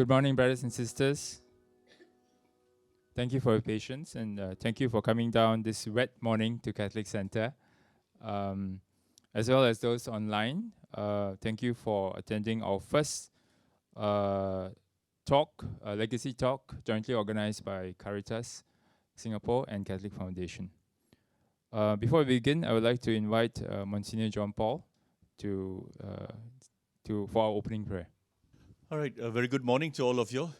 Good morning, brothers and sisters. Thank you for your patience and thank you for coming down this wet morning to Catholic Center, as well as those online. Thank you for attending our first talk, legacy talk, jointly organized by Caritas, Singapore, and Catholic Foundation. Before we begin, I would like to invite Msgr John Paul for our opening prayer. All right, a very good morning to all of you.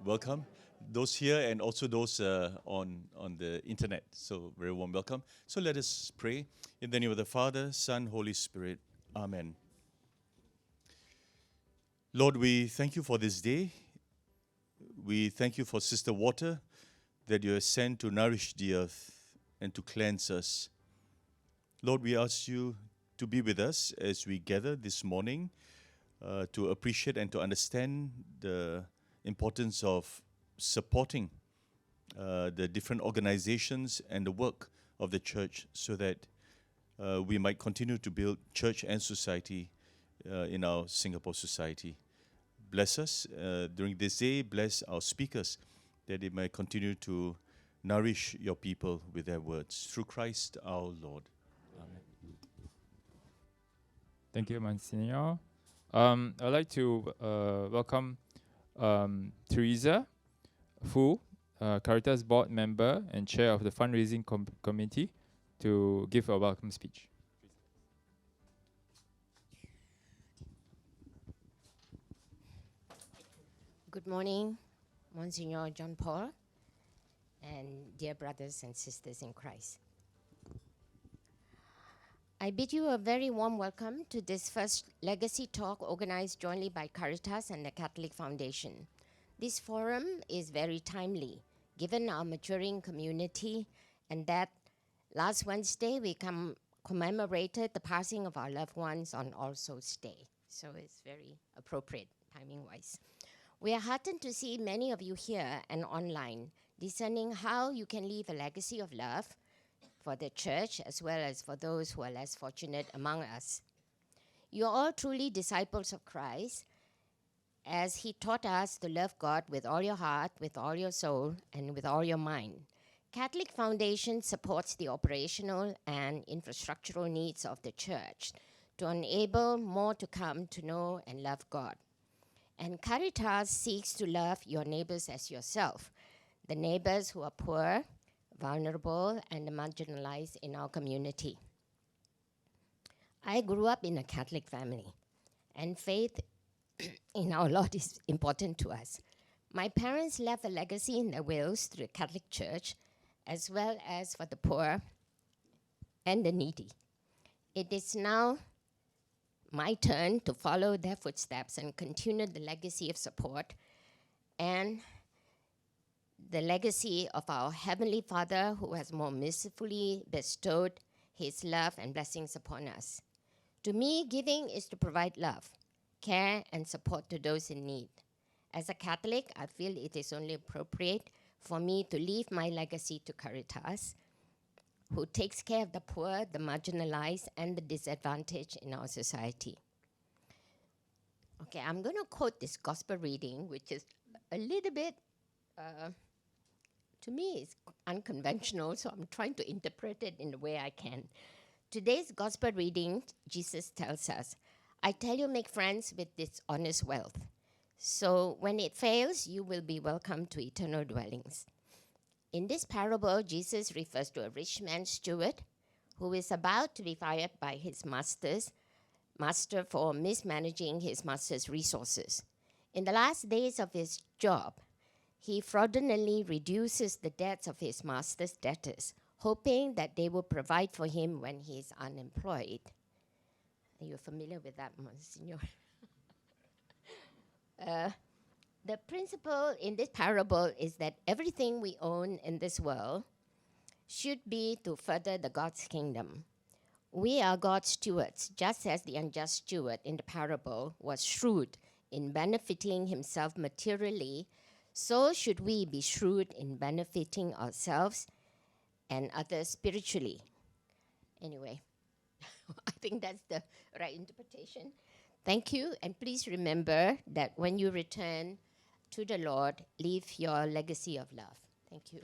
Welcome. Those here and also those on the internet. So very warm welcome. So let us pray. In the name of the Father, Son, Holy Spirit. Amen. Lord, we thank you for this day. We thank you for Sister Water that you have sent to nourish the earth and to cleanse us. Lord, we ask you to be with us as we gather this morning to appreciate and to understand the importance of supporting the different organizations and the work of the church so that we might continue to build church and society in our Singapore society. Bless us during this day. Bless our speakers that they may continue to nourish your people with their words. Through Christ our Lord. Amen. Thank you, Monsignor. I'd like to welcome Teresa Fu, Caritas board member and chair of the fundraising committee, to give a welcome speech. Good morning, Monsignor John Paul, and dear brothers and sisters in Christ. I bid you a very warm welcome to this first legacy talk organized jointly by Caritas and the Catholic Foundation. This forum is very timely, given our maturing community and that last Wednesday we commemorated the passing of our loved ones on All Souls Day. So it's very appropriate timing-wise. We are heartened to see many of you here and online, discerning how you can leave a legacy of love for the church as well as for those who are less fortunate among us. You are all truly disciples of Christ, as he taught us to love God with all your heart, with all your soul, and with all your mind. Catholic Foundation supports the operational and infrastructural needs of the church to enable more to come to know and love God. And Caritas seeks to love your neighbors as yourself, the neighbors who are poor, vulnerable, and marginalized in our community. I grew up in a Catholic family, and faith in our Lord is important to us. My parents left a legacy in their wills to the Catholic Church, as well as for the poor and the needy. It is now my turn to follow their footsteps and continue the legacy of support and the legacy of our Heavenly Father, who has more mercifully bestowed his love and blessings upon us. To me, giving is to provide love, care, and support to those in need. As a Catholic, I feel it is only appropriate for me to leave my legacy to Caritas, who takes care of the poor, the marginalized, and the disadvantaged in our society. Okay, I'm going to quote this gospel reading, which is a little bit, to me, it's unconventional, so I'm trying to interpret it in the way I can. Today's gospel reading, Jesus tells us, I tell you, make friends with this honest wealth. So when it fails, you will be welcome to eternal dwellings. In this parable, Jesus refers to a rich man's steward who is about to be fired by his master for mismanaging his master's resources. In the last days of his job, he fraudulently reduces the debts of his master's debtors, hoping that they will provide for him when he is unemployed. Are you familiar with that, Monsignor? The principle in this parable is that everything we own in this world should be to further the God's kingdom. We are God's stewards, just as the unjust steward in the parable was shrewd in benefiting himself materially, so should we be shrewd in benefiting ourselves and others spiritually. Anyway, I think that's the right interpretation. Thank you, and please remember that when you return to the Lord, leave your legacy of love. Thank you.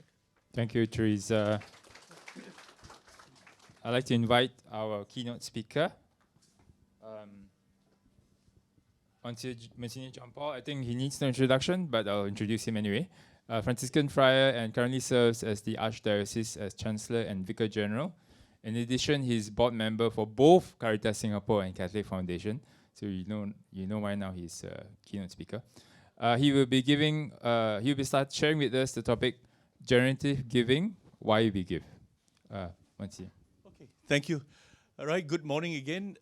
Thank you, Teresa. I'd like to invite our keynote speaker, Monsignor John Paul. I think he needs no introduction, but I'll introduce him anyway. Franciscan friar and currently serves as the Archdiocese as Chancellor and Vicar-General. In addition, he's board member for both Caritas Singapore and Catholic Foundation. So you know why now he's a keynote speaker. He will be sharing with us the topic generative giving, why we give. Monsignor. Okay, thank you. All right, good morning again.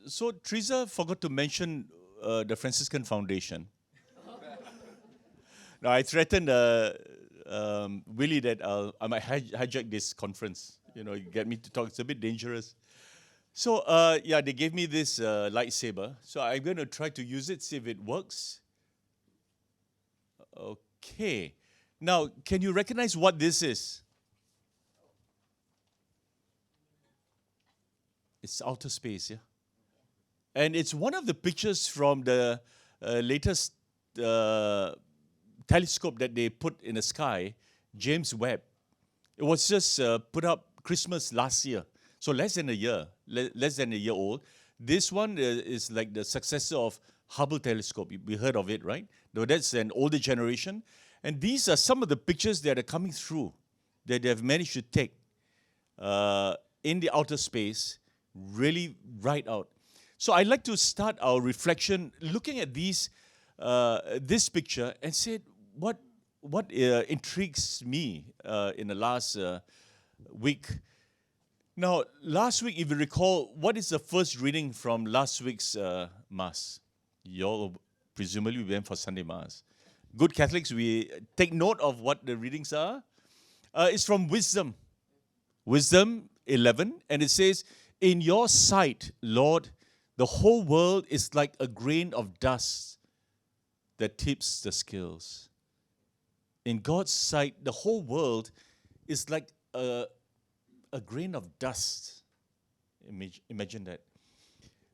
So Teresa forgot to mention the Franciscan Foundation. Now, I threatened Willie that I might hijack this conference. Get me to talk. It's a bit dangerous. So, they gave me this lightsaber. So I'm going to try to use it, see if it works. Okay. Now, can you recognize what this is? It's outer space, yeah? And it's one of the pictures from the latest telescope that they put in the sky, James Webb. It was just put up Christmas last year. So less than a year old. This one is like the successor of Hubble telescope. We heard of it, right? Though that's an older generation. And these are some of the pictures that are coming through that they have managed to take in the outer space, really right out. So I'd like to start our reflection looking at this picture and say what intrigues me in the last week. Now, last week, if you recall, what is the first reading from last week's Mass? You all presumably went for Sunday Mass. Good Catholics, we take note of what the readings are. It's from Wisdom 11, and it says, "In your sight, Lord, the whole world is like a grain of dust that tips the scales." In God's sight, the whole world is like a grain of dust. Imagine that.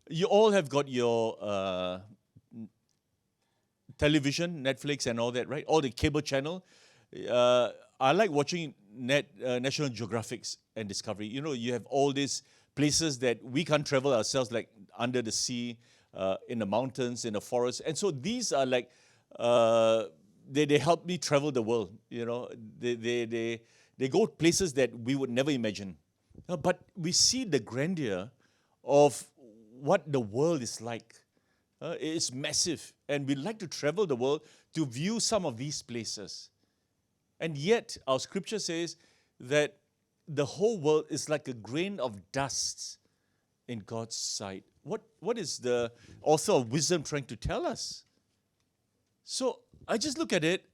You all have got your television, Netflix and all that, right? All the cable channel. I like watching National Geographic and Discovery. You have all these places that we can't travel ourselves, like under the sea, in the mountains, in the forest. And so these are like, they help me travel the world. They go places that we would never imagine. But we see the grandeur of what the world is like. It's massive. And we like to travel the world to view some of these places. And yet, our scripture says that the whole world is like a grain of dust in God's sight. What is the author of Wisdom trying to tell us? So, I just look at it.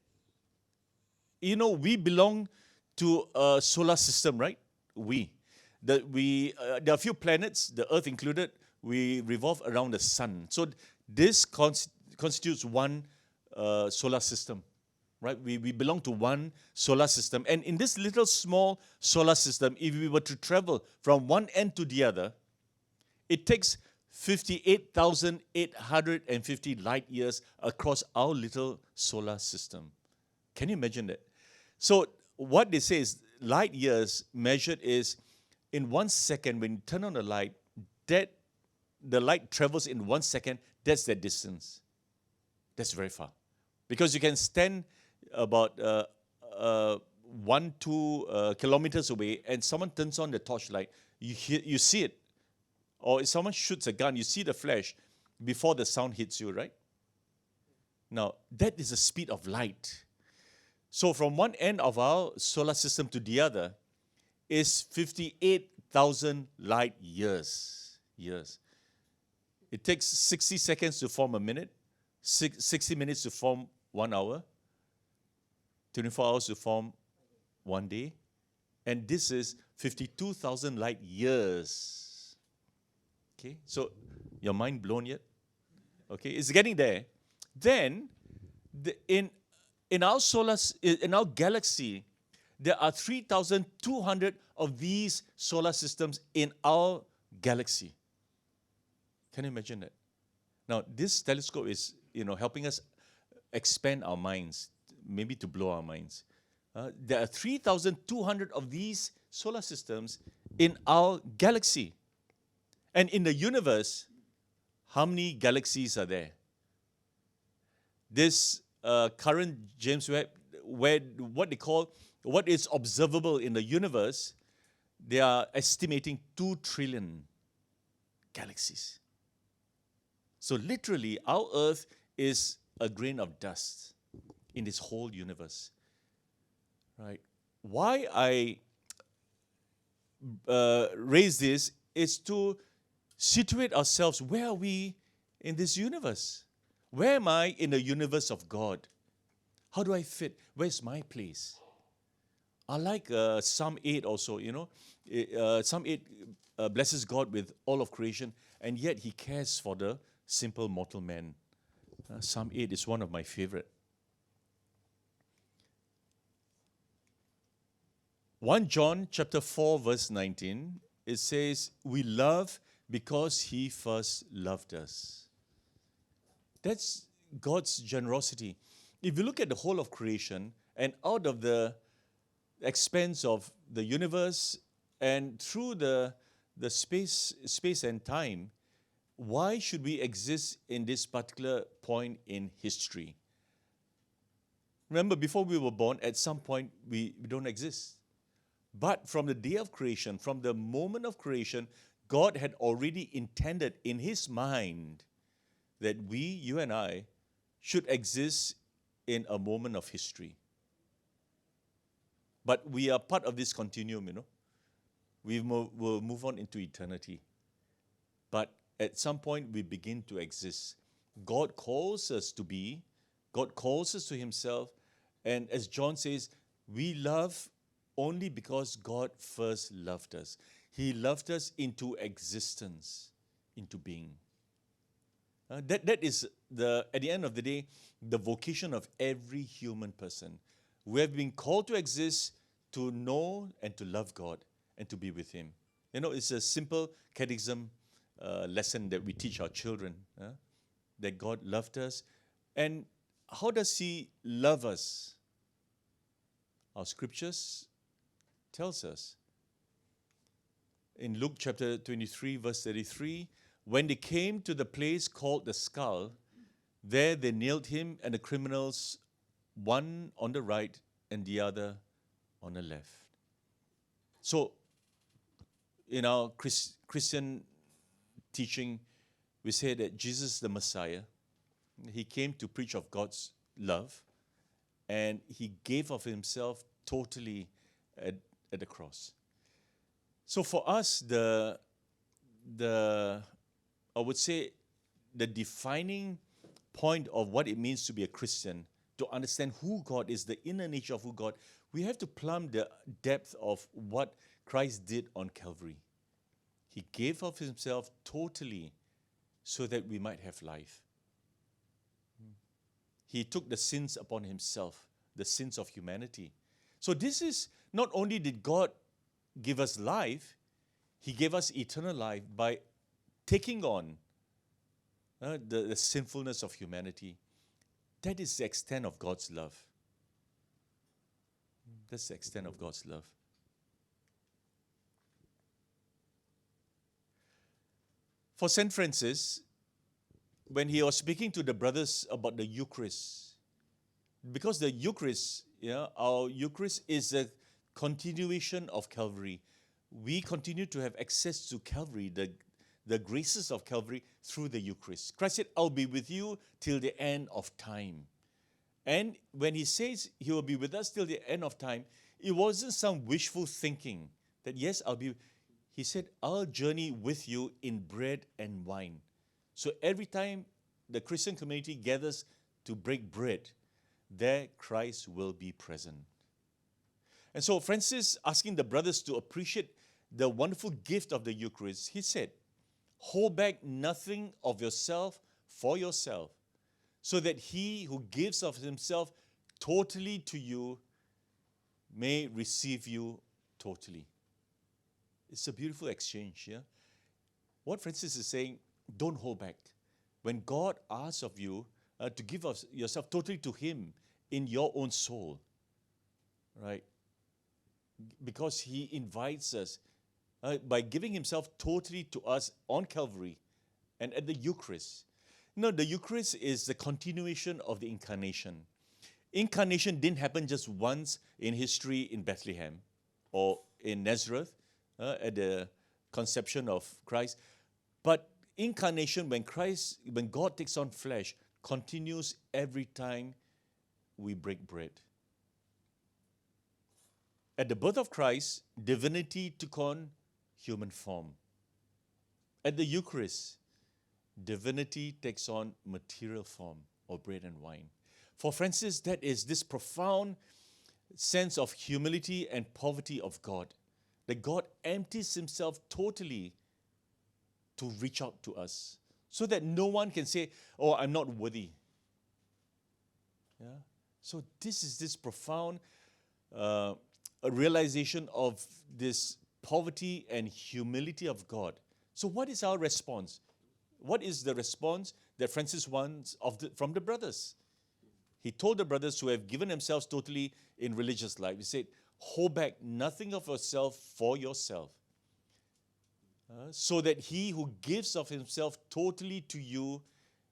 We belong to a solar system, right? There are a few planets, the Earth included, we revolve around the sun. So this constitutes one solar system, right? We belong to one solar system. And in this little small solar system, if we were to travel from one end to the other, it takes 58,850 light years across our little solar system. Can you imagine that? So what they say is light years measured is in 1 second, when you turn on the light, the light travels in 1 second, that's the distance. That's very far. Because you can stand about 1-2 kilometers away and someone turns on the torchlight, you see it. Or if someone shoots a gun, you see the flash before the sound hits you, right? Now, that is the speed of light. So from one end of our solar system to the other is 58,000 light years. It takes 60 seconds to form a minute, 60 minutes to form 1 hour, 24 hours to form 1 day, and this is 52,000 light years. Okay, so your mind blown yet? Okay, it's getting there. Then, in our galaxy, there are 3,200 of these solar systems in our galaxy. Can you imagine that? Now, this telescope is, helping us expand our minds, maybe to blow our minds. There are 3,200 of these solar systems in our galaxy. And in the universe, how many galaxies are there? This current James Webb, what is observable in the universe, they are estimating 2 trillion galaxies. So literally, our Earth is a grain of dust in this whole universe. Right? Why I raise this is to situate ourselves. Where are we in this universe? Where am I in the universe of God? How do I fit? Where's my place? I like Psalm 8 also, Psalm 8 blesses God with all of creation, and yet he cares for the simple mortal man. Psalm 8 is one of my favorite. 1 John chapter 4 verse 19, it says, we love because he first loved us. That's God's generosity. If you look at the whole of creation, and out of the expanse of the universe and through the space and time, why should we exist in this particular point in history? Remember, before we were born, at some point we don't exist. But from the day of creation, from the moment of creation, God had already intended in his mind that we, you and I, should exist in a moment of history. But we are part of this continuum, We will move on into eternity. But at some point, we begin to exist. God calls us to be. God calls us to himself. And as John says, we love only because God first loved us. He loved us into existence, into being. That is, at the end of the day, the vocation of every human person. We have been called to exist, to know and to love God and to be with him. It's a simple catechism lesson that we teach our children, that God loved us. And how does he love us? Our scriptures tells us. In Luke chapter 23, verse 33, when they came to the place called the Skull, there they nailed him and the criminals, one on the right and the other on the left. So, in our Christian teaching, we say that Jesus is the Messiah. He came to preach of God's love, and he gave of himself totally at the cross. So for us, I would say the defining point of what it means to be a Christian, to understand who God is, the inner nature of who God, we have to plumb the depth of what Christ did on Calvary. He gave of himself totally so that we might have life. He took the sins upon himself, the sins of humanity. So this is, not only did God give us life, he gave us eternal life by taking on the sinfulness of humanity. That is the extent of God's love. That's the extent of God's love. For St. Francis, when he was speaking to the brothers about the Eucharist, because the Eucharist, our Eucharist is a continuation of Calvary. We continue to have access to Calvary, the graces of Calvary through the Eucharist. Christ said, I'll be with you till the end of time. And when he says he will be with us till the end of time, it wasn't some wishful thinking that, yes, I'll be. He said, I'll journey with you in bread and wine. So every time the Christian community gathers to break bread, there Christ will be present. And so Francis, asking the brothers to appreciate the wonderful gift of the Eucharist, he said, hold back nothing of yourself for yourself, so that he who gives of himself totally to you may receive you totally. It's a beautiful exchange, yeah? What Francis is saying, don't hold back. When God asks of you, to give yourself totally to Him in your own soul, right? Because He invites us by giving Himself totally to us on Calvary and at the Eucharist. No, the Eucharist is the continuation of the Incarnation. Incarnation didn't happen just once in history in Bethlehem or in Nazareth at the conception of Christ, but incarnation, when God takes on flesh, continues every time we break bread. At the birth of Christ, divinity took on human form. At the Eucharist, divinity takes on material form of bread and wine. For Francis, that is this profound sense of humility and poverty of God, that God empties Himself totally to reach out to us, so that no one can say, oh, I'm not worthy. Yeah? So this is this profound a realization of this poverty and humility of God. So what is our response? What is the response that Francis wants from the brothers? He told the brothers who have given themselves totally in religious life, he said, hold back nothing of yourself for yourself, so that he who gives of himself totally to you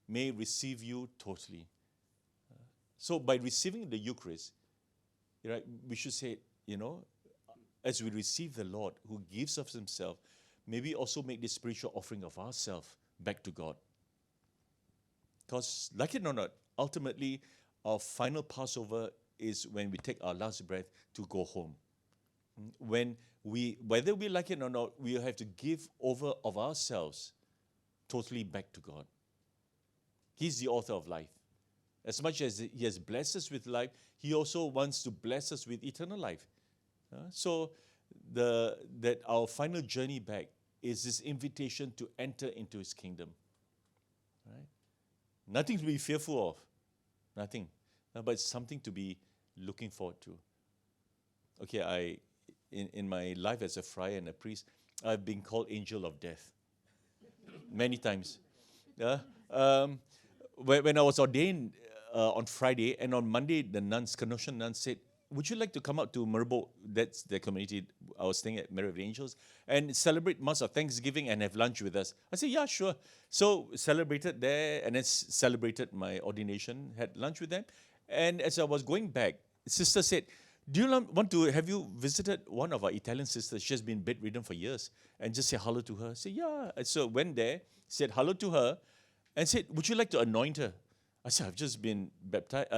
may receive you totally. So by receiving the Eucharist, right, we should say, as we receive the Lord who gives of himself, may we also make this spiritual offering of ourselves back to God. Because, like it or not, ultimately, our final Passover is when we take our last breath to go home. Whether we like it or not, we have to give over of ourselves totally back to God. He's the author of life. As much as He has blessed us with life, He also wants to bless us with eternal life. So that our final journey back is this invitation to enter into His kingdom. Right? Nothing to be fearful of. Nothing. But it's something to be looking forward to. Okay, in my life as a friar and a priest, I've been called angel of death many times. When I was ordained on Friday, and on Monday, the nuns, Canossian nuns, said, would you like to come out to Merbau, that's the community I was staying at, Mary of the Angels, and celebrate Mass of Thanksgiving and have lunch with us? I said, yeah, sure. So celebrated there, and then celebrated my ordination, had lunch with them. And as I was going back, sister said, have you visited one of our Italian sisters? She has been bedridden for years. And just say hello to her. I said, yeah. And so went there, said hello to her, and said, would you like to anoint her? I said, I've just been baptized,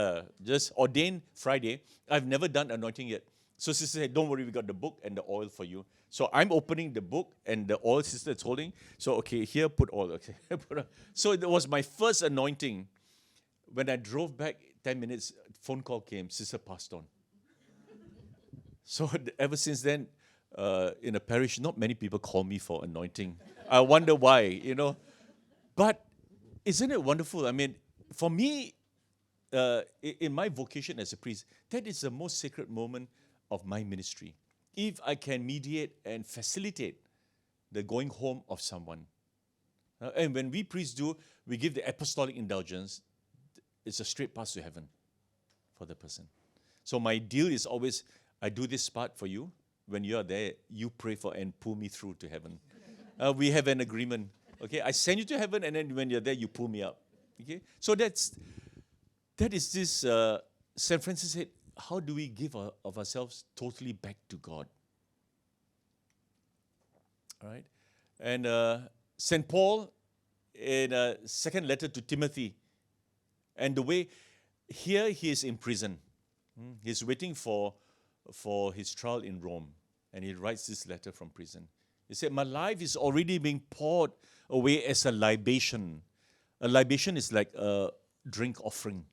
just ordained Friday. I've never done anointing yet. So sister said, don't worry, we got the book and the oil for you. So I'm opening the book and the oil sister is holding. So, okay, here, put oil. Okay, so it was my first anointing. When I drove back, 10 minutes, phone call came, sister passed on. So ever since then, in a parish, not many people call me for anointing. I wonder why, But isn't it wonderful? I mean, for me, in my vocation as a priest, that is the most sacred moment of my ministry. If I can mediate and facilitate the going home of someone. And when we priests do, we give the apostolic indulgence. It's a straight pass to heaven for the person. So my deal is always, I do this part for you. When you are there, you pray for and pull me through to heaven. We have an agreement. Okay, I send you to heaven, and then when you're there, you pull me up. Okay, so that is this. St. Francis said, how do we give of ourselves totally back to God? All right, and St. Paul in a second letter to Timothy, and the way here he is in prison, he's waiting for his trial in Rome, and he writes this letter from prison. He said, my life is already being poured away as a libation. A libation is like a drink offering.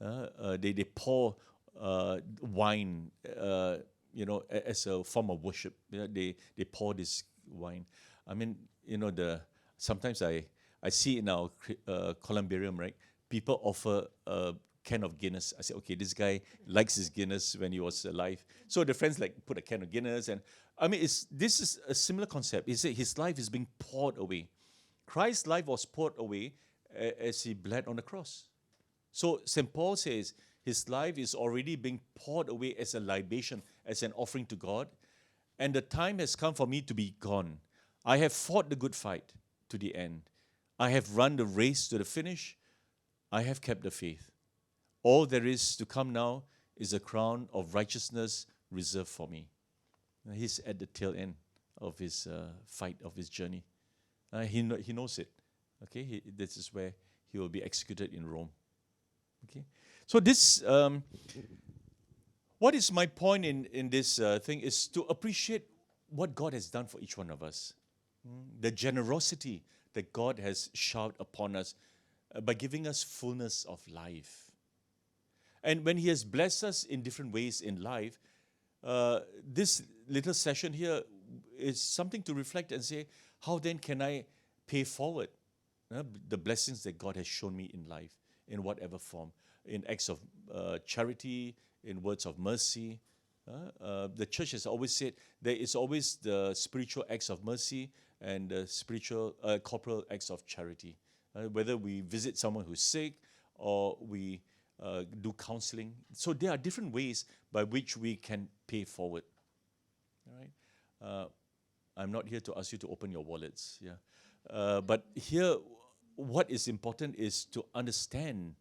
They pour wine, as a form of worship. They pour this wine. I mean, sometimes I see in our columbarium, right? People offer a can of Guinness. I say, okay, this guy likes his Guinness when he was alive. So the friends put a can of Guinness, and I mean, this is a similar concept. He said his life is being poured away. Christ's life was poured away as he bled on the cross. So St. Paul says his life is already being poured away as a libation, as an offering to God, and the time has come for me to be gone. I have fought the good fight to the end. I have run the race to the finish. I have kept the faith. All there is to come now is a crown of righteousness reserved for me. He's at the tail end of his fight, of his journey. He knows it. Okay, this is where he will be executed in Rome. Okay, so this, what is my point in this thing is to appreciate what God has done for each one of us. The generosity that God has showered upon us by giving us fullness of life. And when He has blessed us in different ways in life, this little session here is something to reflect and say, how then can I pay forward the blessings that God has shown me in life, in whatever form, in acts of charity, in words of mercy. The church has always said there is always the spiritual acts of mercy and the spiritual corporal acts of charity. Whether we visit someone who's sick or we do counseling. So there are different ways by which we can pay forward. All right. I'm not here to ask you to open your wallets. Yeah. But here, what is important is to understand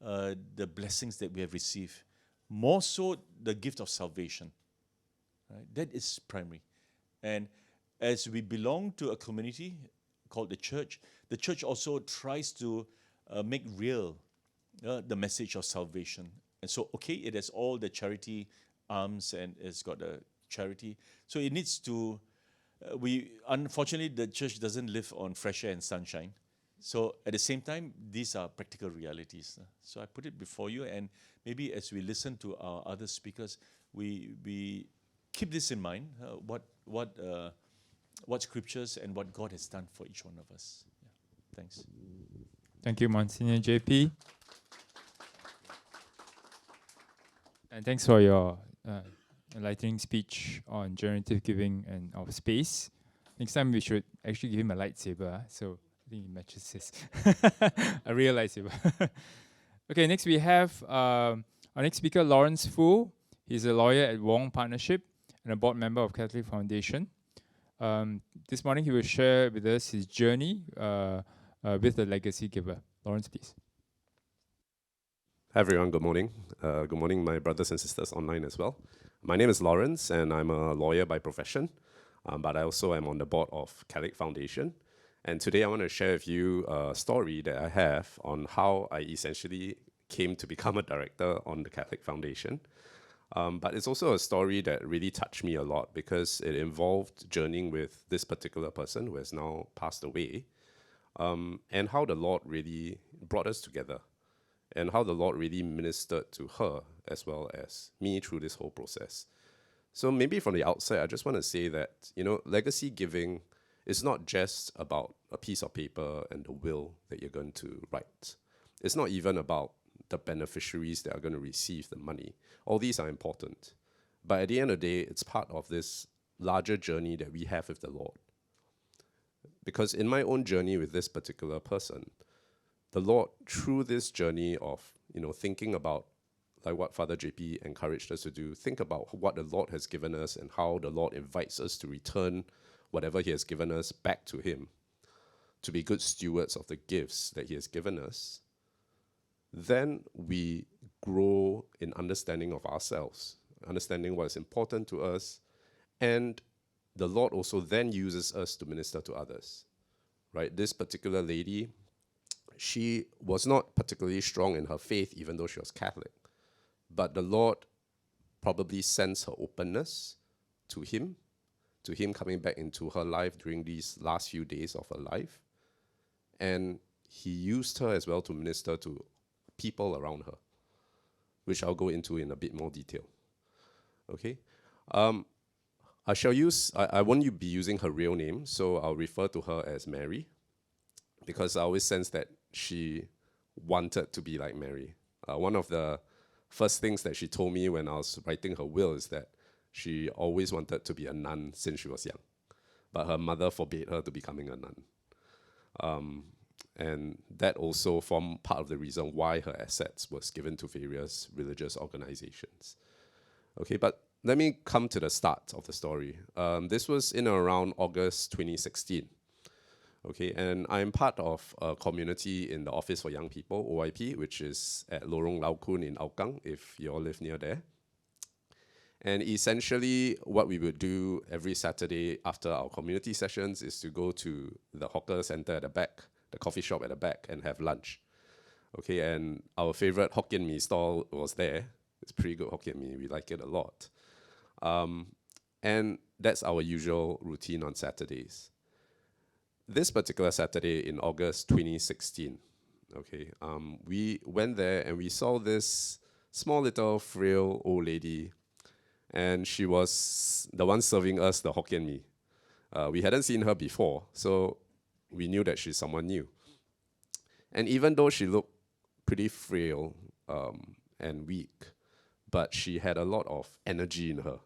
the blessings that we have received. More so, the gift of salvation. Right? That is primary. And as we belong to a community called the church also tries to make real the message of salvation. And so, okay, it has all the charity arms and it's got a charity. So it needs to, unfortunately, the church doesn't live on fresh air and sunshine. So at the same time, these are practical realities. So I put it before you, and maybe as we listen to our other speakers, we keep this in mind, what scriptures and what God has done for each one of us. Yeah. Thanks. Thank you, Monsignor JP. And thanks for your enlightening speech on generative giving and our space. Next time we should actually give him a lightsaber, so I think it matches his. A real lightsaber. Okay, next we have our next speaker, Lawrence Fu. He's a lawyer at Wong Partnership and a board member of Catholic Foundation. This morning he will share with us his journey with the legacy giver. Lawrence, please. Hi everyone, good morning. Good morning, my brothers and sisters online as well. My name is Lawrence and I'm a lawyer by profession, but I also am on the board of Catholic Foundation. And today I want to share with you a story that I have on how I essentially came to become a director on the Catholic Foundation. But it's also a story that really touched me a lot because it involved journeying with this particular person who has now passed away, and how the Lord really brought us together, and how the Lord really ministered to her as well as me through this whole process. So maybe from the outset, I just want to say that, legacy giving is not just about a piece of paper and the will that you're going to write. It's not even about the beneficiaries that are going to receive the money. All these are important. But at the end of the day, it's part of this larger journey that we have with the Lord. Because in my own journey with this particular person, the Lord, through this journey of, thinking about, like what Father JP encouraged us to do, think about what the Lord has given us and how the Lord invites us to return whatever He has given us back to Him, to be good stewards of the gifts that He has given us. Then we grow in understanding of ourselves, understanding what is important to us, and the Lord also then uses us to minister to others, right? This particular lady, she was not particularly strong in her faith, even though she was Catholic. But the Lord probably sensed her openness to Him coming back into her life during these last few days of her life. And He used her as well to minister to people around her, which I'll go into in a bit more detail. Okay? I won't be using her real name, so I'll refer to her as Mary, because I always sense that she wanted to be like Mary. One of the first things that she told me when I was writing her will is that she always wanted to be a nun since she was young, but her mother forbade her to becoming a nun. And that also formed part of the reason why her assets was given to various religious organizations. Okay, but let me come to the start of the story. This was in around August 2016. Okay, and I'm part of a community in the Office for Young People, OIP, which is at Lorong Lau Kun in Hougang, if you all live near there. And essentially, what we would do every Saturday after our community sessions is to go to the hawker center at the back, the coffee shop at the back, and have lunch. Okay, and our favorite Hokkien Mee stall was there. It's pretty good Hokkien Mee. We like it a lot. And that's our usual routine on Saturdays. This particular Saturday in August 2016, okay, we went there and we saw this small little frail old lady, and she was the one serving us the Hokkien Mee. We hadn't seen her before, so we knew that she's someone new. And even though she looked pretty frail and weak, but she had a lot of energy in her.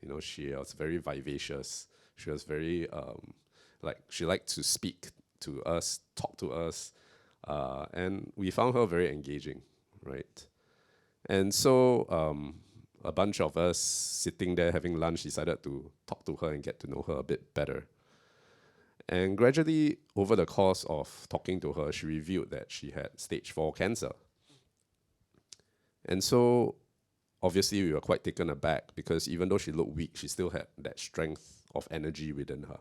You know, she was very vivacious. She was very she liked to speak to us, talk to us, and we found her very engaging, right? And so a bunch of us sitting there having lunch decided to talk to her and get to know her a bit better. And gradually, over the course of talking to her, she revealed that she had stage 4 cancer. And so, obviously, we were quite taken aback because even though she looked weak, she still had that strength of energy within her.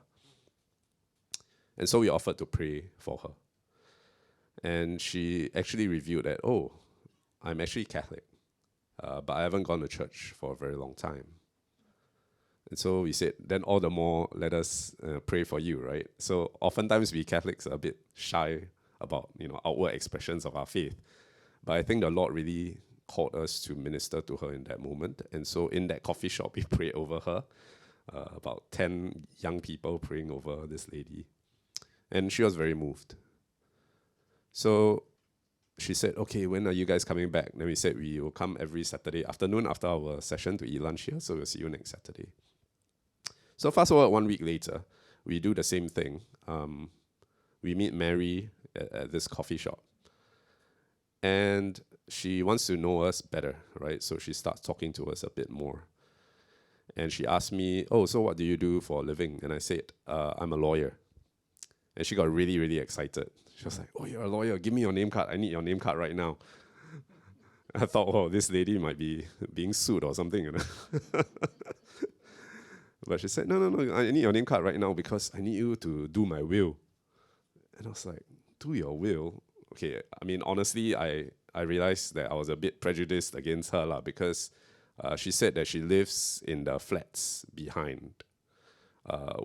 And so we offered to pray for her. And she actually revealed that, oh, I'm actually Catholic, but I haven't gone to church for a very long time. And so we said, then all the more, let us pray for you, right? So oftentimes we Catholics are a bit shy about, outward expressions of our faith. But I think the Lord really called us to minister to her in that moment. And so in that coffee shop, we prayed over her, about 10 young people praying over this lady. And she was very moved. So she said, okay, when are you guys coming back? Then we said we will come every Saturday afternoon after our session to eat lunch here, so we'll see you next Saturday. So fast forward 1 week later, we do the same thing. We meet Mary at this coffee shop. And she wants to know us better, right? So she starts talking to us a bit more. And she asked me, oh, so what do you do for a living? And I said, I'm a lawyer. And she got really, really excited. She was like, oh, you're a lawyer. Give me your name card. I need your name card right now. I thought, oh, this lady might be being sued or something. But she said, no, I need your name card right now because I need you to do my will. And I was like, do your will? Okay, I mean, honestly, I realized that I was a bit prejudiced against her because she said that she lives in the flats behind,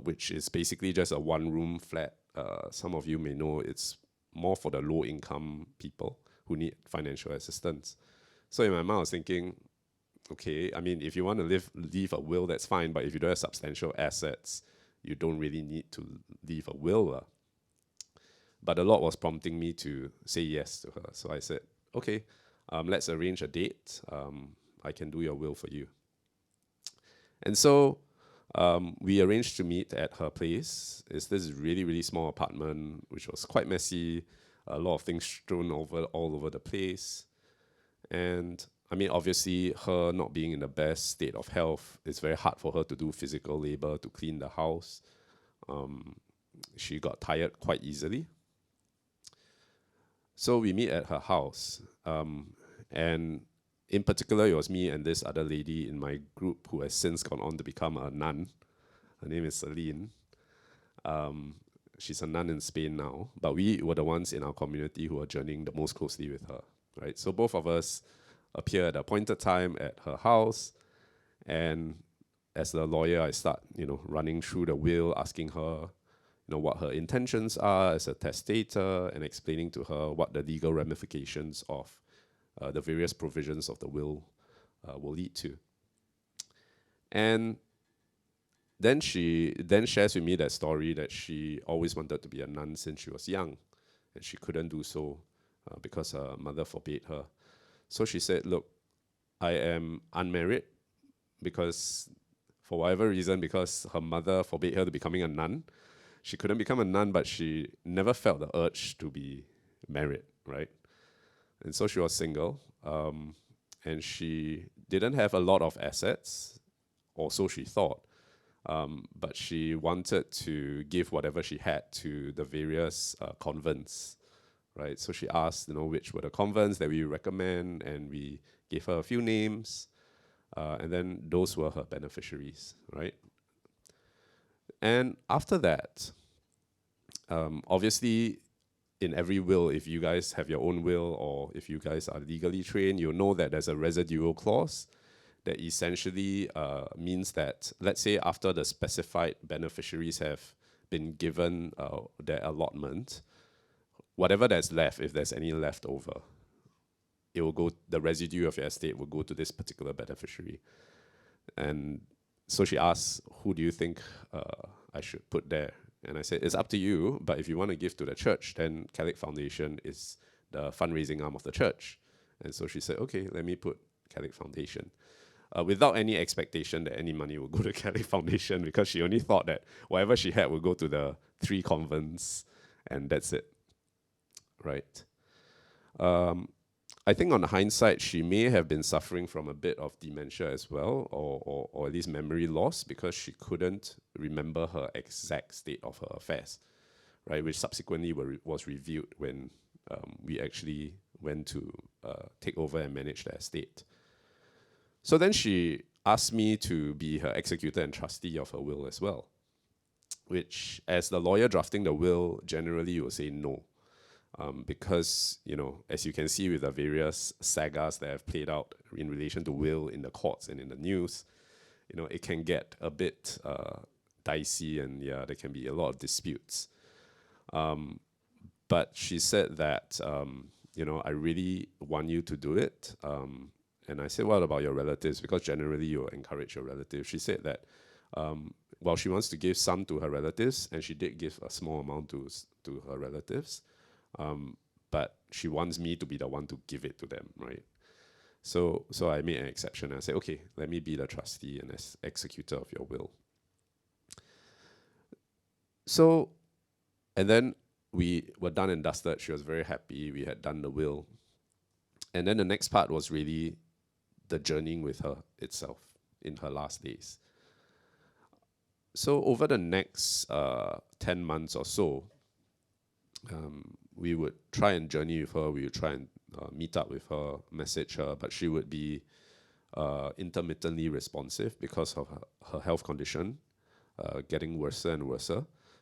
which is basically just a one-room flat. Some of you may know it's more for the low-income people who need financial assistance. So in my mind, I was thinking, okay, I mean, if you want to leave a will, that's fine. But if you don't have substantial assets, you don't really need to leave a will. But the Lord was prompting me to say yes to her. So I said, okay, let's arrange a date. I can do your will for you. And so we arranged to meet at her place. It's this really, really small apartment, which was quite messy, a lot of things strewn all over the place. And I mean, obviously, her not being in the best state of health, it's very hard for her to do physical labor, to clean the house. She got tired quite easily. So we meet at her house. And in particular, it was me and this other lady in my group who has since gone on to become a nun. Her name is Celine. She's a nun in Spain now, but we were the ones in our community who were journeying the most closely with her, right? So both of us appear at the appointed time at her house, and as the lawyer, I start, running through the will, asking her, what her intentions are as a testator, and explaining to her what the legal ramifications of the various provisions of the will lead to. And then she shares with me that story that she always wanted to be a nun since she was young, and she couldn't do so because her mother forbade her. So she said, look, I am unmarried because, for whatever reason, because her mother forbade her to becoming a nun. She couldn't become a nun, but she never felt the urge to be married, right? And so she was single, and she didn't have a lot of assets, or so she thought. But she wanted to give whatever she had to the various convents, right? So she asked, which were the convents that we recommend, and we gave her a few names, and then those were her beneficiaries, right? And after that, obviously, in every will, if you guys have your own will, or if you guys are legally trained, you'll know that there's a residual clause that essentially means that, let's say after the specified beneficiaries have been given their allotment, whatever that's left, if there's any left over, it will go, the residue of your estate will go to this particular beneficiary. And so she asked, who do you think I should put there? And I said, it's up to you, but if you want to give to the church, then Catholic Foundation is the fundraising arm of the church. And so she said, okay, let me put Catholic Foundation. Without any expectation that any money would go to Catholic Foundation, because she only thought that whatever she had would go to the 3 convents, and that's it, right? I think on hindsight, she may have been suffering from a bit of dementia as well, or at least memory loss, because she couldn't remember her exact state of her affairs, right? Which subsequently was revealed when we actually went to take over and manage the estate. So then she asked me to be her executor and trustee of her will as well, which, as the lawyer drafting the will, generally you will say no. Because, as you can see with the various sagas that have played out in relation to will in the courts and in the news, it can get a bit dicey, and there can be a lot of disputes. But she said that, I really want you to do it. And I said, what about your relatives? Because generally you encourage your relatives. She said that, she wants to give some to her relatives, and she did give a small amount to her relatives. But she wants me to be the one to give it to them, right? So I made an exception. I said, okay, let me be the trustee and executor of your will. So, and then we were done and dusted. She was very happy. We had done the will. And then the next part was really the journeying with her itself in her last days. So over the next 10 months or so, we would try and journey with her. We would try and meet up with her, message her, but she would be intermittently responsive because of her health condition getting worse and worse.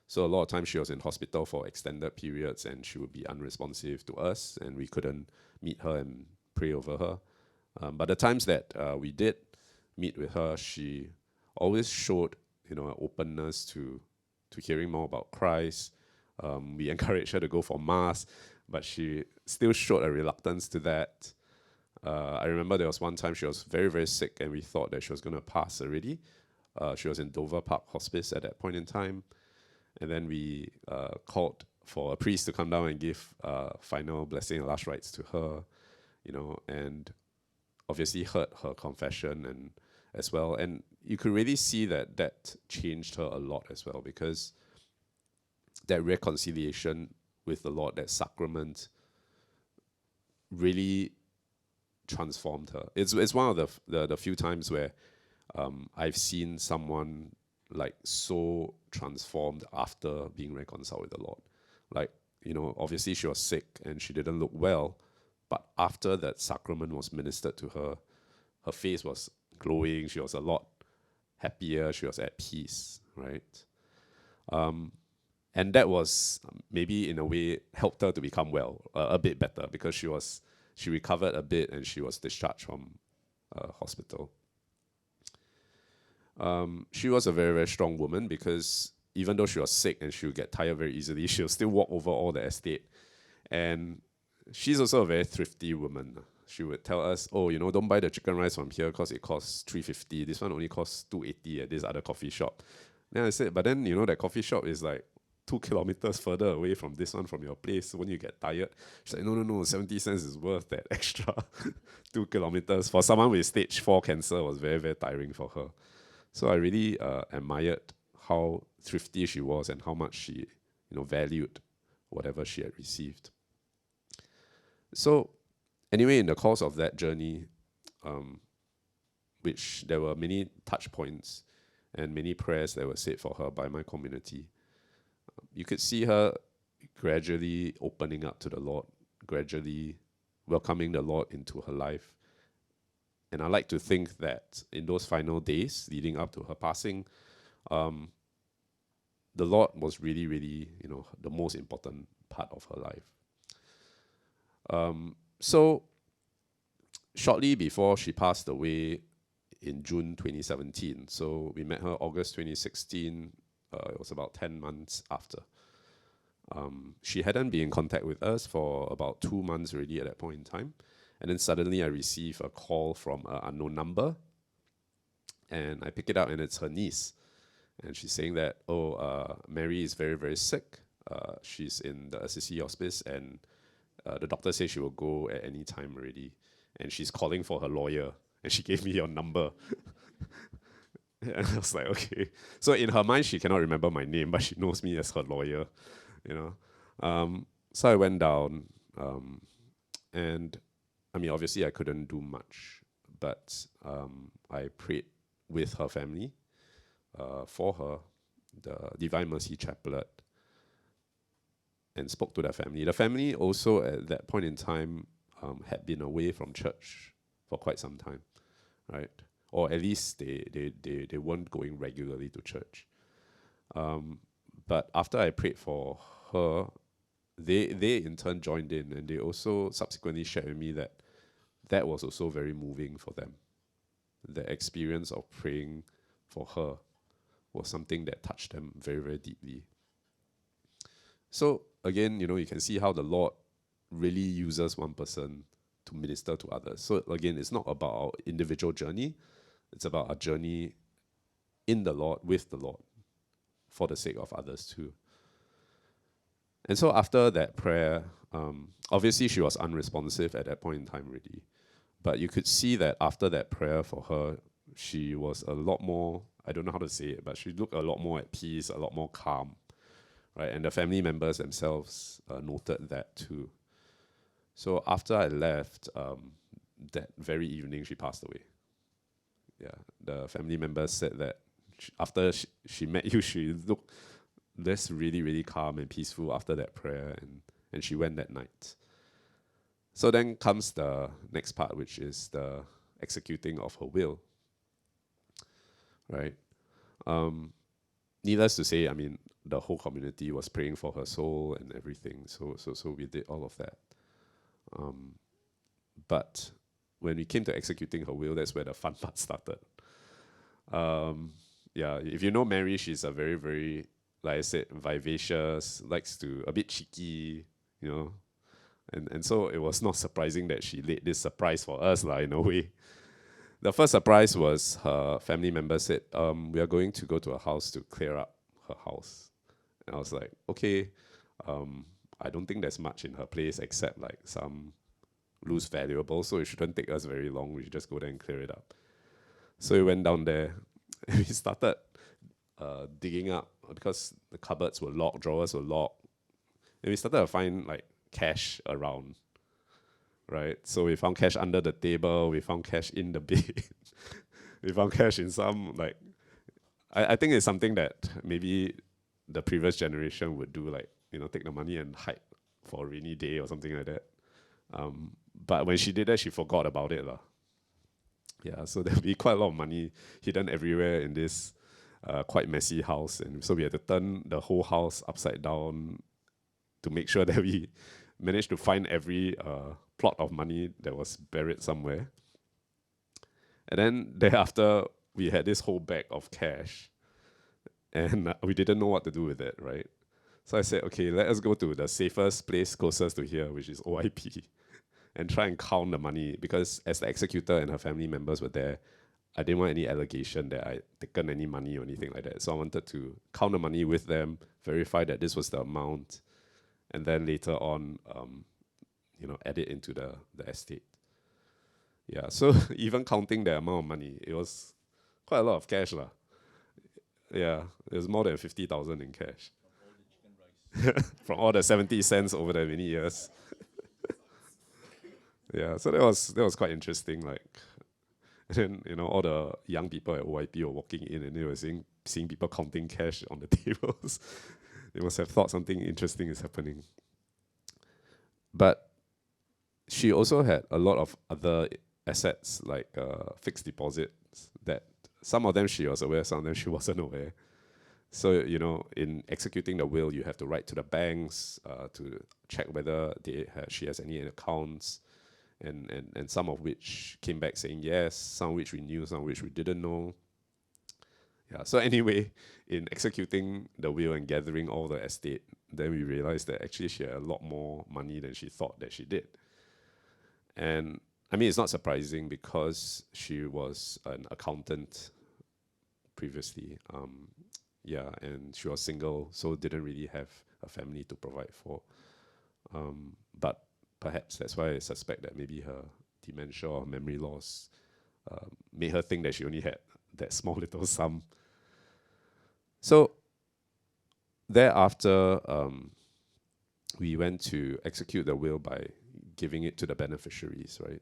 So a lot of times she was in hospital for extended periods, and she would be unresponsive to us, and we couldn't meet her and pray over her. But the times that we did meet with her, she always showed, an openness to hearing more about Christ. We encouraged her to go for Mass, but she still showed a reluctance to that. I remember there was one time she was very, very sick, and we thought that she was going to pass already. She was in Dover Park Hospice at that point in time. And then we called for a priest to come down and give final blessing and last rites to her, and obviously heard her confession and as well. And you could really see that changed her a lot as well, because that reconciliation with the Lord, that sacrament, really transformed her. It's one of the few times where I've seen someone so transformed after being reconciled with the Lord. Obviously she was sick and she didn't look well, but after that sacrament was ministered to her, her face was glowing. She was a lot happier. She was at peace, right? And that was maybe in a way helped her to become well, a bit better, because she recovered a bit and she was discharged from hospital. She was a very, very strong woman, because even though she was sick and she would get tired very easily, she would still walk over all the estate. And she's also a very thrifty woman. She would tell us, don't buy the chicken rice from here because it costs $3.50. This one only costs $2.80 at this other coffee shop. Then I said, but then, that coffee shop is 2 kilometers further away from this one, from your place. When you get tired, she's like, no, 70 cents is worth that extra 2 kilometers. For someone with stage 4 cancer, it was very, very tiring for her. So I really admired how thrifty she was and how much she, valued whatever she had received. So anyway, in the course of that journey, which there were many touch points and many prayers that were said for her by my community, you could see her gradually opening up to the Lord, gradually welcoming the Lord into her life. And I like to think that in those final days leading up to her passing, the Lord was really, really, the most important part of her life. So shortly before she passed away in June 2017, so we met her August 2016, it was about 10 months after. She hadn't been in contact with us for about 2 months already at that point in time. And then suddenly I received a call from an unknown number, and I pick it up and it's her niece. And she's saying that, Mary is very, very sick. She's in the Assisi hospice, and the doctor says she will go at any time already. And she's calling for her lawyer, and she gave me your number. And I was like, okay. So in her mind, she cannot remember my name, but she knows me as her lawyer, So I went down, and I mean, obviously I couldn't do much, but I prayed with her family for her, the Divine Mercy Chaplet, and spoke to the family. The family also at that point in time had been away from church for quite some time, right? Or at least they weren't going regularly to church. But after I prayed for her, they in turn joined in, and they also subsequently shared with me that that was also very moving for them. The experience of praying for her was something that touched them very, very deeply. So again, you can see how the Lord really uses one person to minister to others. So again, it's not about our individual journey, it's about our journey in the Lord, with the Lord, for the sake of others too. And so after that prayer, obviously she was unresponsive at that point in time already. But you could see that after that prayer for her, she was a lot more, I don't know how to say it, but she looked a lot more at peace, a lot more calm, right? And the family members themselves noted that too. So after I left, that very evening she passed away. Yeah, the family members said that after she met you, she looked less really, really calm and peaceful after that prayer, and she went that night. So then comes the next part, which is the executing of her will, right? Needless to say, I mean, the whole community was praying for her soul and everything. So we did all of that. But when we came to executing her will, that's where the fun part started. If you know Mary, she's a very, very, like I said, vivacious, likes to, a bit cheeky, And so it was not surprising that she laid this surprise for us, in a way. The first surprise was her family member said, we are going to go to her house to clear up her house. And I was like, okay, I don't think there's much in her place except like some loose valuables, so it shouldn't take us very long. We should just go there and clear it up. So we went down there and we started digging up because the cupboards were locked, drawers were locked. And we started to find like cash around, right? So we found cash under the table, we found cash in the bed, we found cash in some, like, I think it's something that maybe the previous generation would do, like, take the money and hide for a rainy day or something like that. But when she did that, she forgot about it. Yeah, so there'll be quite a lot of money hidden everywhere in this quite messy house. And so we had to turn the whole house upside down to make sure that we managed to find every plot of money that was buried somewhere. And then thereafter, we had this whole bag of cash, and we didn't know what to do with it, right? So I said, okay, let us go to the safest place closest to here, which is OIP, and try and count the money, because as the executor and her family members were there, I didn't want any allegation that I'd taken any money or anything like that. So I wanted to count the money with them, verify that this was the amount, and then later on, add it into the estate. Yeah, so even counting the amount of money, it was quite a lot of cash. Yeah, it was more than 50,000 in cash. From all the 70 cents over the many years. Yeah, so that was quite interesting. Like, and then all the young people at OIP were walking in, and they were seeing people counting cash on the tables. They must have thought something interesting is happening. But she also had a lot of other assets, like fixed deposits, that some of them she was aware, some of them she wasn't aware. So, in executing the will, you have to write to the banks to check whether she has any accounts, and some of which came back saying yes, some of which we knew, some of which we didn't know. Yeah. So anyway, in executing the will and gathering all the estate, then we realized that actually she had a lot more money than she thought that she did. And I mean, it's not surprising because she was an accountant previously. And she was single, so didn't really have a family to provide for. But perhaps that's why I suspect that maybe her dementia or memory loss made her think that she only had that small little sum. So thereafter, we went to execute the will by giving it to the beneficiaries, right?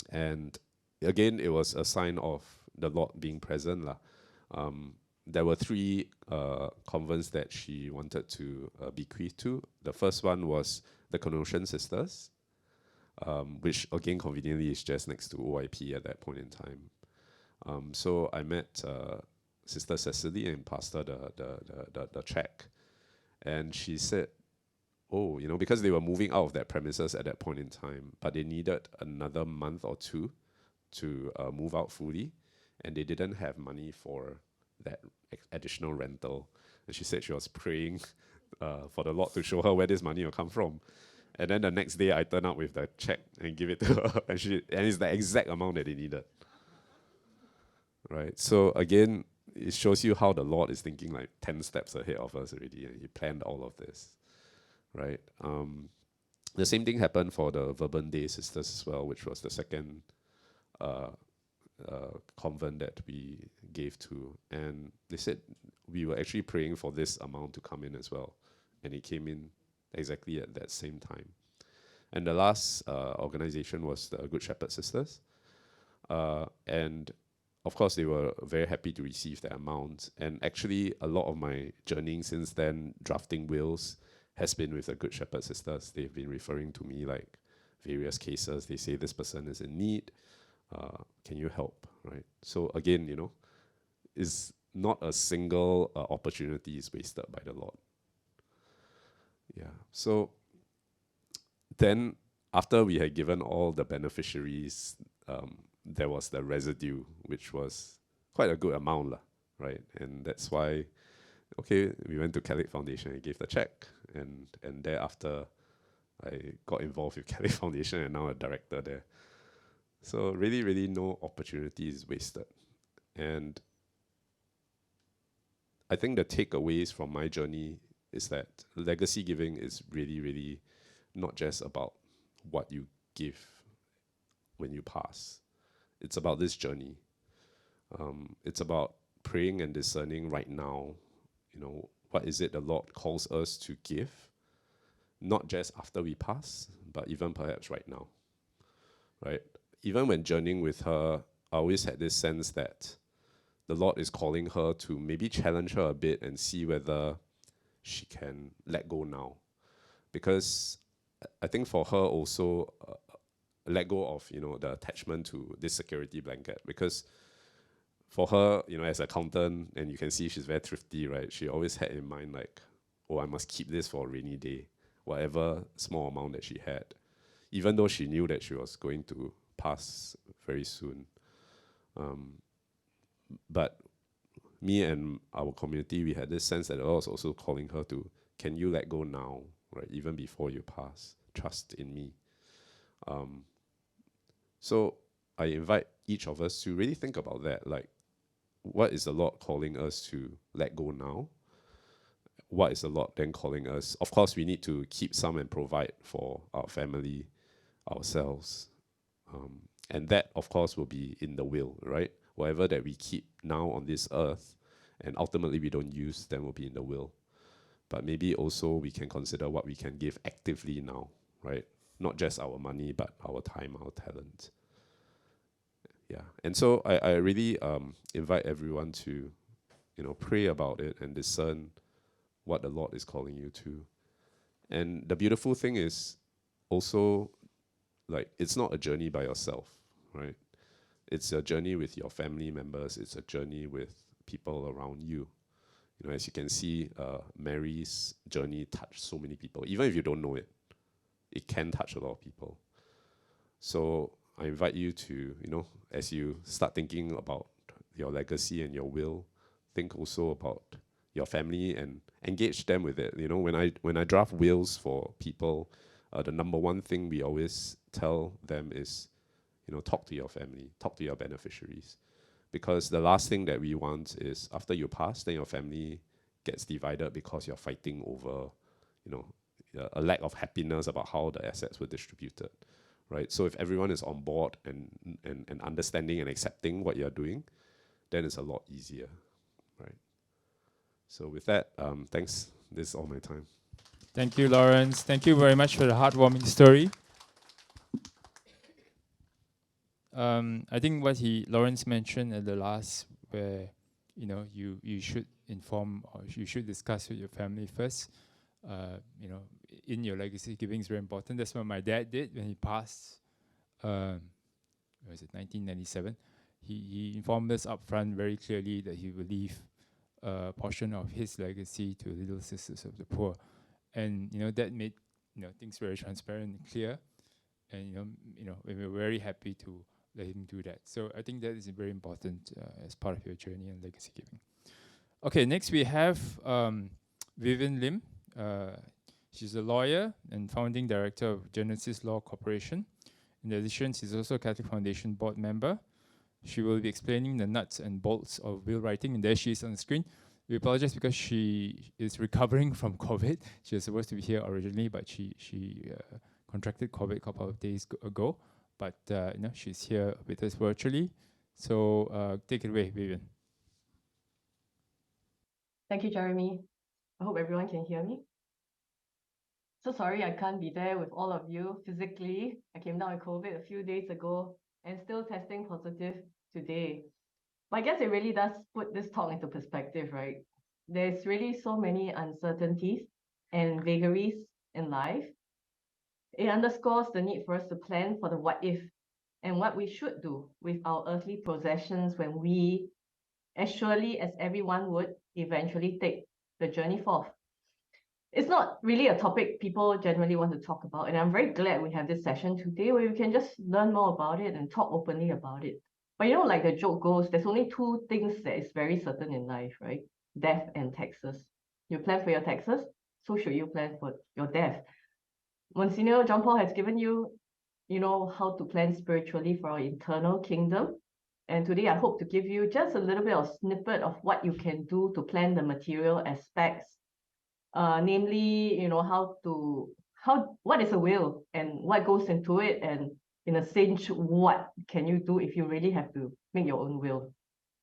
And again, it was a sign of the Lord being present, lah. There were 3 convents that she wanted to bequeath to. The first one was the Canossian Sisters, which again conveniently is just next to OIP at that point in time. So I met Sister Cecily and passed her the check, and she said, "Oh, because they were moving out of that premises at that point in time, but they needed another month or 2 to move out fully, and they didn't have money for that additional rental." And she said she was praying for the Lord to show her where this money will come from. And then the next day, I turned up with the check and give it to her, and it's the exact amount that they needed. Right. So again, it shows you how the Lord is thinking like 10 steps ahead of us already, and He planned all of this. Right. The same thing happened for the Verban Day Sisters as well, which was the second convent that we gave to, and they said we were actually praying for this amount to come in as well, and it came in exactly at that same time. And the last organization was the Good Shepherd Sisters, and of course they were very happy to receive that amount. And actually, a lot of my journeying since then, drafting wills, has been with the Good Shepherd Sisters. They've been referring to me like various cases. They say this person is in need. Can you help? Right. So again, is not a single opportunity is wasted by the Lord. Yeah. So then, after we had given all the beneficiaries, there was the residue, which was quite a good amount, right? And that's why, we went to Catholic Foundation and gave the check, and thereafter, I got involved with Catholic Foundation and now a director there. So really, really no opportunity is wasted. And I think the takeaways from my journey is that legacy giving is really, really not just about what you give when you pass. It's about this journey. It's about praying and discerning right now, what is it the Lord calls us to give, not just after we pass, but even perhaps right now, right? Even when journeying with her, I always had this sense that the Lord is calling her to maybe challenge her a bit and see whether she can let go now. Because I think for her also, let go of, the attachment to this security blanket. Because for her, as an accountant, and you can see she's very thrifty, right? She always had in mind like, I must keep this for a rainy day, whatever small amount that she had, even though she knew that she was going to pass very soon. But me and our community, we had this sense that the Lord was also calling her to, can you let go now, right? Even before you pass, trust in me. So I invite each of us to really think about that. Like, what is the Lord calling us to let go now? What is the Lord then calling us? Of course, we need to keep some and provide for our family, ourselves. And that, of course, will be in the will, right? Whatever that we keep now on this earth and ultimately we don't use, then will be in the will. But maybe also we can consider what we can give actively now, right? not just our money, but our time, our talent. Yeah, and so I really invite everyone to, pray about it and discern what the Lord is calling you to. And the beautiful thing is also, like, it's not a journey by yourself, right? It's a journey with your family members. It's a journey with people around you. As you can see, Mary's journey touched so many people. Even if you don't know it, it can touch a lot of people. So I invite you to, as you start thinking about your legacy and your will, think also about your family and engage them with it. When I draft wills for people, the number one thing we always tell them is, talk to your family, talk to your beneficiaries. Because the last thing that we want is after you pass, then your family gets divided because you're fighting over, a lack of happiness about how the assets were distributed, right? So if everyone is on board and understanding and accepting what you're doing, then it's a lot easier, right? So with that, thanks. This is all my time. Thank you, Lawrence. Thank you very much for the heartwarming story. I think what Lawrence mentioned at the last, where you should inform or you should discuss with your family first. In your legacy giving is very important. That's what my dad did when he passed. Was it 1997? He informed us up front very clearly that he will leave a portion of his legacy to Little Sisters of the Poor, and that made things very transparent and clear. And we were very happy to let him do that. So I think that is very important as part of your journey and legacy giving. Okay, next we have Vivienne Lim. She's a lawyer and founding director of Generative Law Corporation. In addition, she's also a Catholic Foundation board member. She will be explaining the nuts and bolts of will writing, and there she is on the screen. We apologize because she is recovering from COVID. She was supposed to be here originally, but she contracted COVID a couple of days ago. But she's here with us virtually. So take it away, Vivienne. Thank you, Jeremy. I hope everyone can hear me. So sorry I can't be there with all of you physically. I came down with COVID a few days ago and still testing positive today. But I guess it really does put this talk into perspective, right? There's really so many uncertainties and vagaries in life. It underscores the need for us to plan for the what if and what we should do with our earthly possessions when we, as surely as everyone would, eventually take the journey forth. It's not really a topic people generally want to talk about, and I'm very glad we have this session today where we can just learn more about it and talk openly about it. But like the joke goes, there's only two things that is very certain in life, right? Death and taxes. You plan for your taxes, so should you plan for your death. Monsignor John Paul has given you, how to plan spiritually for our eternal kingdom. And today I hope to give you just a little bit of snippet of what you can do to plan the material aspects. Namely, what is a will and what goes into it, and in a sense, what can you do if you really have to make your own will?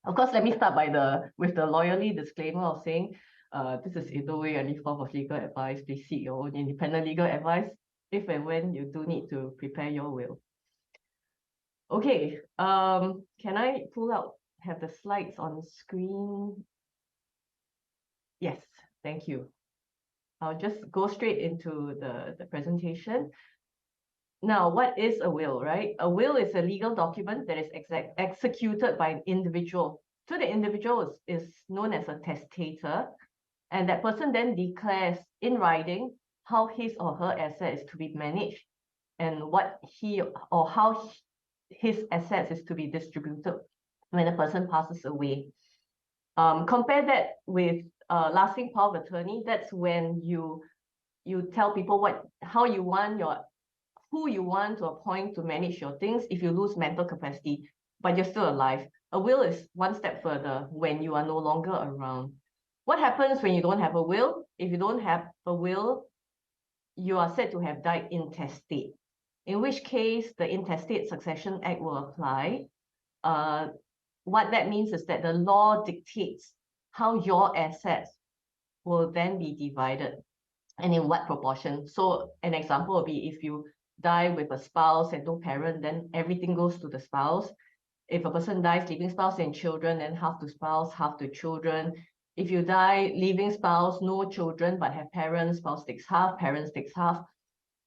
Of course, let me start with the lawyerly disclaimer of saying, this is in no way any form of legal advice. Please seek your own independent legal advice if and when you do need to prepare your will. Okay, can I have the slides on screen? Yes, thank you. I'll just go straight into the presentation. Now, what is a will, right? A will is a legal document that is executed by an individual. So the individual is known as a testator, and that person then declares in writing how his or her asset is to be managed and what how his assets is to be distributed when a person passes away. Compare that with lasting power of attorney. That's when you tell people who you want to appoint to manage your things if you lose mental capacity, but you're still alive. A will is one step further when you are no longer around. What happens when you don't have a will? If you don't have a will, you are said to have died intestate, in which case the Intestate Succession Act will apply. What that means is that the law dictates how your assets will then be divided and in what proportion. So an example would be if you die with a spouse and no parent, then everything goes to the spouse. If a person dies leaving spouse and children, then half to spouse, half to children. If you die leaving spouse, no children, but have parents, spouse takes half, parents takes half.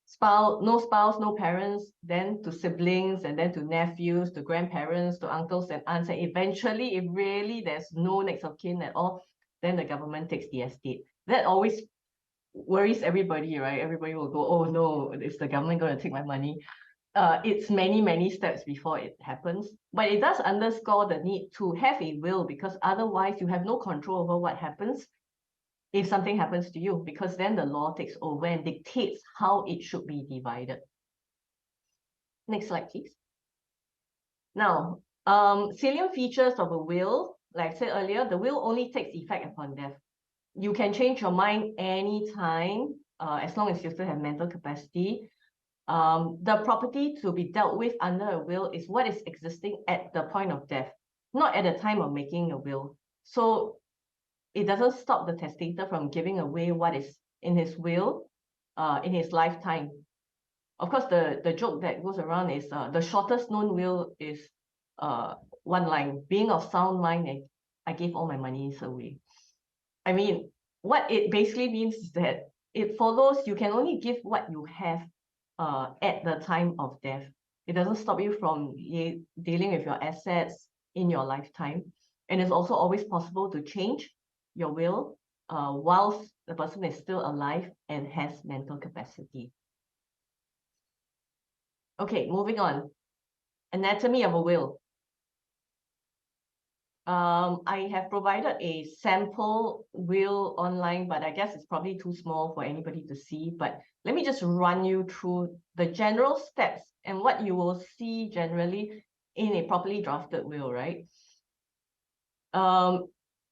Spouse, no parents, then to siblings, and then to nephews, to grandparents, to uncles and aunts. And eventually, if really there's no next of kin at all, then the government takes the estate. That always worries everybody, right? Everybody will go, oh no, is the government going to take my money? It's many, many steps before it happens. But it does underscore the need to have a will, because otherwise you have no control over what happens if something happens to you, because then the law takes over and dictates how it should be divided. Next slide, please. Now, salient features of a will, like I said earlier, the will only takes effect upon death. You can change your mind anytime, as long as you still have mental capacity. The property to be dealt with under a will is what is existing at the point of death, not at the time of making a will. So it doesn't stop the testator from giving away what is in his will in his lifetime. Of course, the joke that goes around is the shortest known will is one line: being of sound mind, and I gave all my monies away. I mean, what it basically means is that it follows you can only give what you have at the time of death. It doesn't stop you from dealing with your assets in your lifetime. And it's also always possible to change your will whilst the person is still alive and has mental capacity. Okay, moving on. Anatomy of a will. I have provided a sample will online, but I guess it's probably too small for anybody to see. But let me just run you through the general steps and what you will see generally in a properly drafted will, right?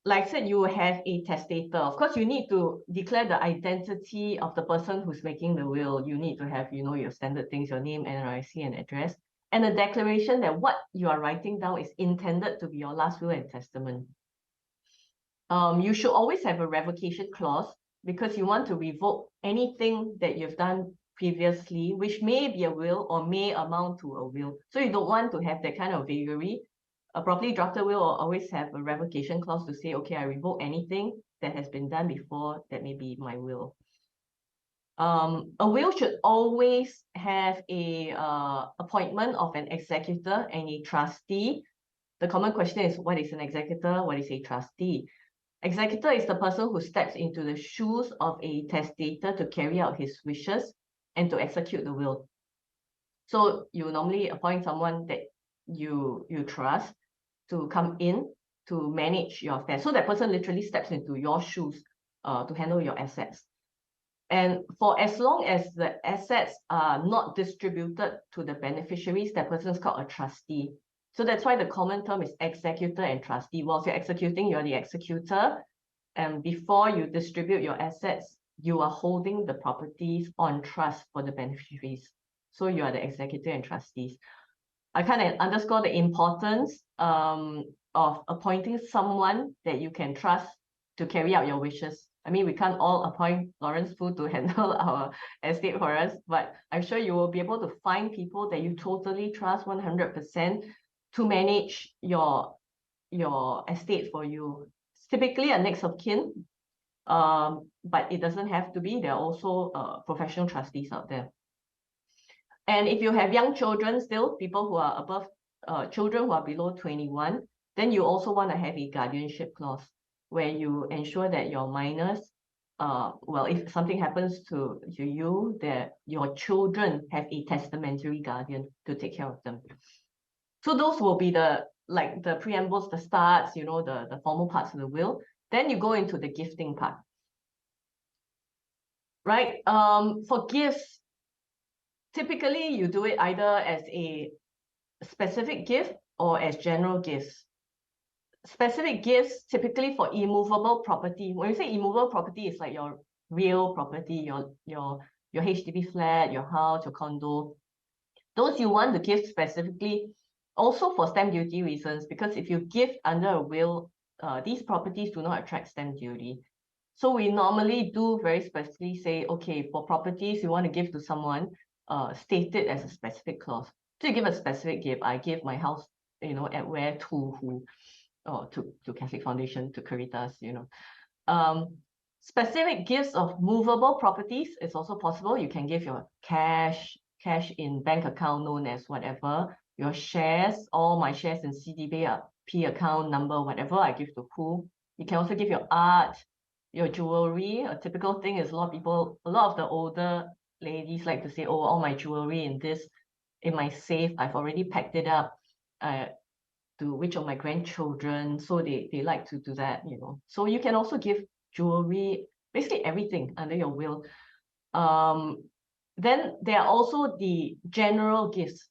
Like I said, you have a testator. Of course, you need to declare the identity of the person who's making the will. You need to have, your standard things, your name, NRIC, and address, and a declaration that what you are writing down is intended to be your last will and testament. You should always have a revocation clause, because you want to revoke anything that you've done previously, which may be a will or may amount to a will. So you don't want to have that kind of vagary. A properly drafted will always have a revocation clause to say, okay, I revoke anything that has been done before that may be my will. A will should always have a appointment of an executor and a trustee. The common question is, what is an executor? What is a trustee? Executor is the person who steps into the shoes of a testator to carry out his wishes and to execute the will. So you normally appoint someone that you trust to come in to manage your affairs. So that person literally steps into your shoes to handle your assets. And for as long as the assets are not distributed to the beneficiaries, that person is called a trustee. So that's why the common term is executor and trustee. Whilst you're executing, you're the executor. And before you distribute your assets, you are holding the properties on trust for the beneficiaries. So you are the executor and trustees. I kind of underscore the importance of appointing someone that you can trust to carry out your wishes. I mean, we can't all appoint Lawrence Fu to handle our estate for us, but I'm sure you will be able to find people that you totally trust 100% to manage your estate for you. It's typically a next of kin, but it doesn't have to be. There are also professional trustees out there. And if you have young children still, people who are above, children who are below 21, then you also want to have a guardianship clause where you ensure that your minors, well, if something happens to you, that your children have a testamentary guardian to take care of them. So those will be the preambles, the starts, the formal parts of the will. Then you go into the gifting part. Right? For gifts, typically you do it either as a specific gift or as general gifts. Specific gifts typically for immovable property. When you say immovable property, it's like your real property, your HDB flat, your house, your condo. Those you want to give specifically also for stamp duty reasons, because if you give under a will, these properties do not attract stamp duty. So we normally do very specifically say, okay, for properties you want to give to someone, state it as a specific clause. So you give a specific gift. I give my house, at where to who, or to Catholic Foundation, to Caritas, Specific gifts of movable properties is also possible. You can give your cash in bank account known as whatever, your shares, all my shares in CDB account number, whatever, I give to who. You can also give your art, your jewelry. A typical thing is a lot of the older ladies like to say, oh, all my jewelry in my safe, I've already packed it up to which of my grandchildren. So they like to do that, So you can also give jewelry, basically everything under your will. Then there are also the general gifts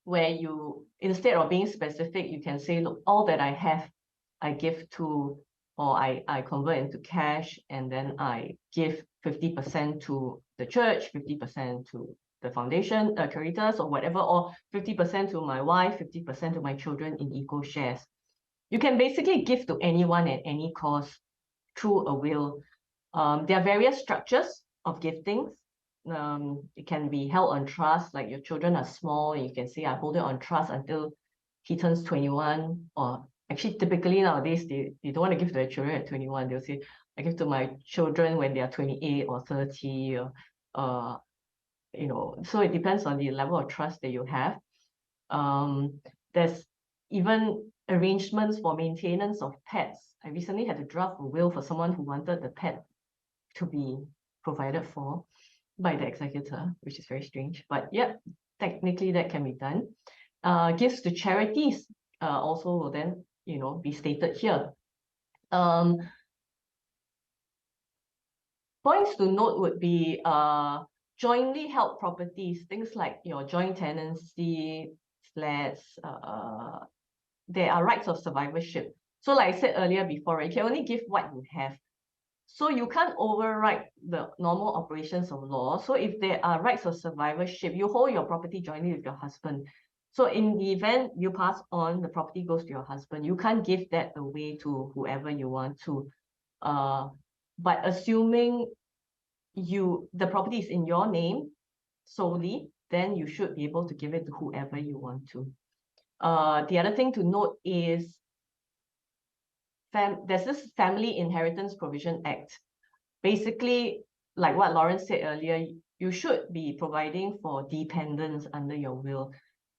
where you, instead of being specific, you can say, look, all that I have, I give to, or I convert into cash, and then I give 50% to the church, 50% to the foundation, Caritas, or whatever, or 50% to my wife, 50% to my children in equal shares. You can basically give to anyone at any cost through a will. There are various structures of giftings. It can be held on trust, like your children are small, and you can say, I hold it on trust until he turns 21. Or actually, typically nowadays, they don't want to give to their children at 21. They'll say, I give to my children when they are 28 or 30, or, so it depends on the level of trust that you have. There's even arrangements for maintenance of pets. I recently had to draft a will for someone who wanted the pet to be provided for by the executor, which is very strange. But yeah, technically that can be done. Gifts to charities also will then, be stated here. Points to note would be jointly held properties, things like your joint tenancy, flats, there are rights of survivorship. So like I said earlier before, right, you can only give what you have. So you can't override the normal operations of law. So if there are rights of survivorship, you hold your property jointly with your husband. So in the event you pass on, the property goes to your husband. You can't give that away to whoever you want to. But assuming the property is in your name solely, then you should be able to give it to whoever you want to. The other thing to note is there's this Family Inheritance Provision Act. Basically, like what Lawrence said earlier, you should be providing for dependents under your will.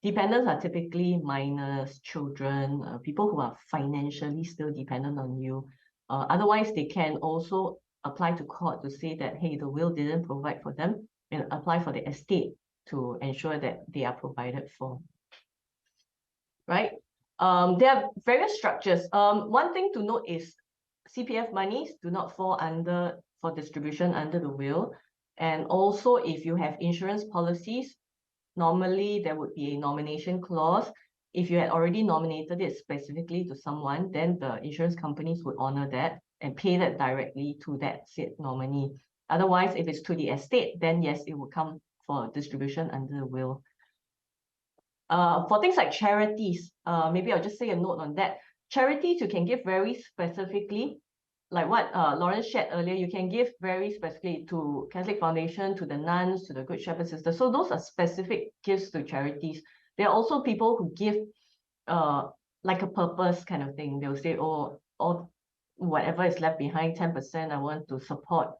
Dependents are typically minors, children, people who are financially still dependent on you. Otherwise, they can also apply to court to say that, hey, the will didn't provide for them, and apply for the estate to ensure that they are provided for. Right? There are various structures. One thing to note is CPF monies do not fall for distribution under the will. And also, if you have insurance policies, normally there would be a nomination clause. If you had already nominated it specifically to someone, then the insurance companies would honor that and pay that directly to that said nominee. Otherwise, if it's to the estate, then yes, it will come for distribution under the will. For things like charities, maybe I'll just say a note on that. Charities, you can give very specifically, like what Lawrence shared earlier, you can give very specifically to Catholic Foundation, to the nuns, to the Good Shepherd Sisters. So those are specific gifts to charities. There are also people who give like a purpose kind of thing. They'll say, oh, or whatever is left behind, 10%, I want to support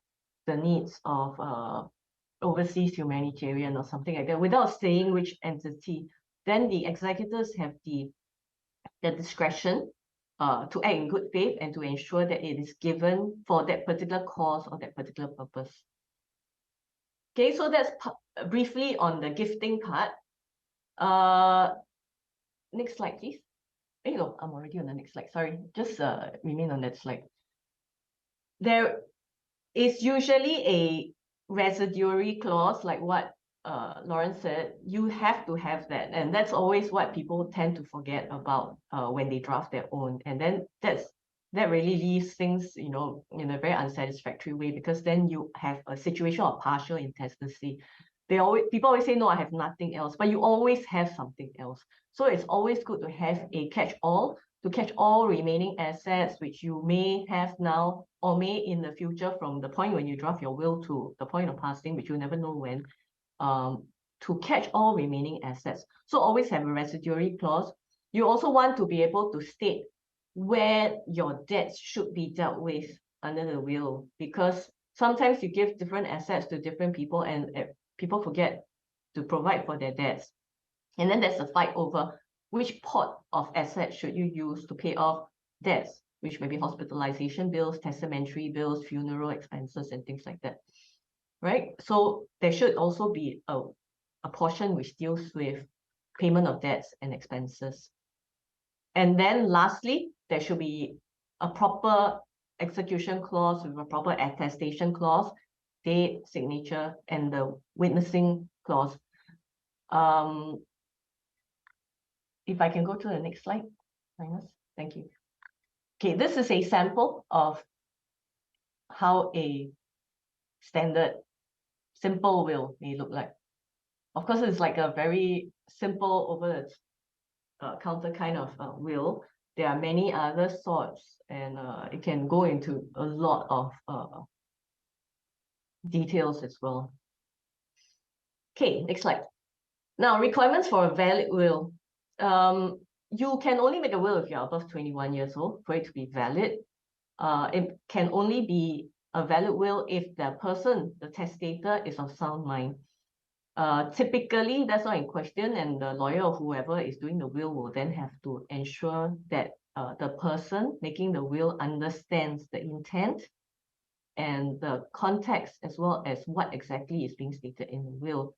the needs of overseas humanitarian or something like that, without saying which entity. Then the executors have the discretion to act in good faith and to ensure that it is given for that particular cause or that particular purpose. Okay, so that's briefly on the gifting part. Next slide, please. No, I'm already on the next slide. Sorry, just remain on that slide. There is usually a residuary clause, like what Lawrence said. You have to have that, and that's always what people tend to forget about when they draft their own. And then that really leaves things, in a very unsatisfactory way, because then you have a situation of partial intestacy. People always say, no, I have nothing else, but you always have something else. So it's always good to have a catch-all, to catch all remaining assets which you may have now or may in the future, from the point when you draft your will to the point of passing, which you never know when. to catch all remaining assets. So always have a residuary clause. You also want to be able to state where your debts should be dealt with under the will, because sometimes you give different assets to different people and people forget to provide for their debts. And then there's a fight over which pot of assets should you use to pay off debts, which may be hospitalization bills, testamentary bills, funeral expenses, and things like that, right? So there should also be a portion which deals with payment of debts and expenses. And then lastly, there should be a proper execution clause with a proper attestation clause, date, signature, and the witnessing clause. If I can go to the next slide, Linus, thank you. Okay, this is a sample of how a standard simple will may look like. Of course, it's like a very simple over the counter kind of will. There are many other sorts, and it can go into a lot of details as well. Okay, next slide. Now, requirements for a valid will. You can only make a will if you're above 21 years old for it to be valid. It can only be a valid will if the person, the testator, is of sound mind. Typically, that's not in question, and the lawyer or whoever is doing the will then have to ensure that the person making the will understands the intent and the context, as well as what exactly is being stated in the will.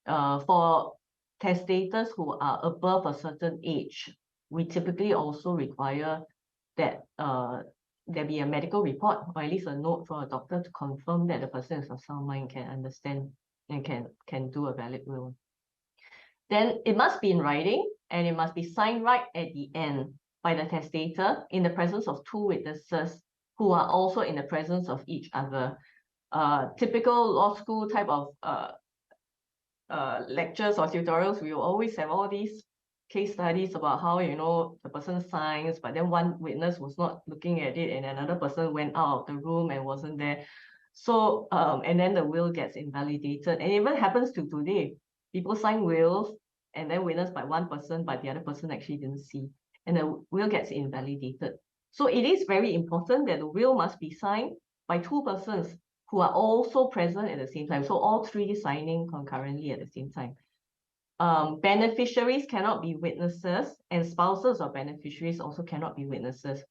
For testators who are above a certain age, we typically also require that there be a medical report, or at least a note from a doctor to confirm that the person is of sound mind, can understand and can do a valid will. Then it must be in writing, and it must be signed right at the end by the testator in the presence of two witnesses who are also in the presence of each other. Typical law school type of lectures or tutorials, we will always have all these case studies about how, you know, the person signs, but then one witness was not looking at it and another person went out of the room and wasn't there. So, and then the will gets invalidated. And it even happens to today. People sign wills and then witnessed by one person, but the other person actually didn't see. And the will gets invalidated. So it is very important that the will must be signed by two persons who are also present at the same time. So all three signing concurrently at the same time. Beneficiaries cannot be witnesses, and spouses of beneficiaries also cannot be witnesses.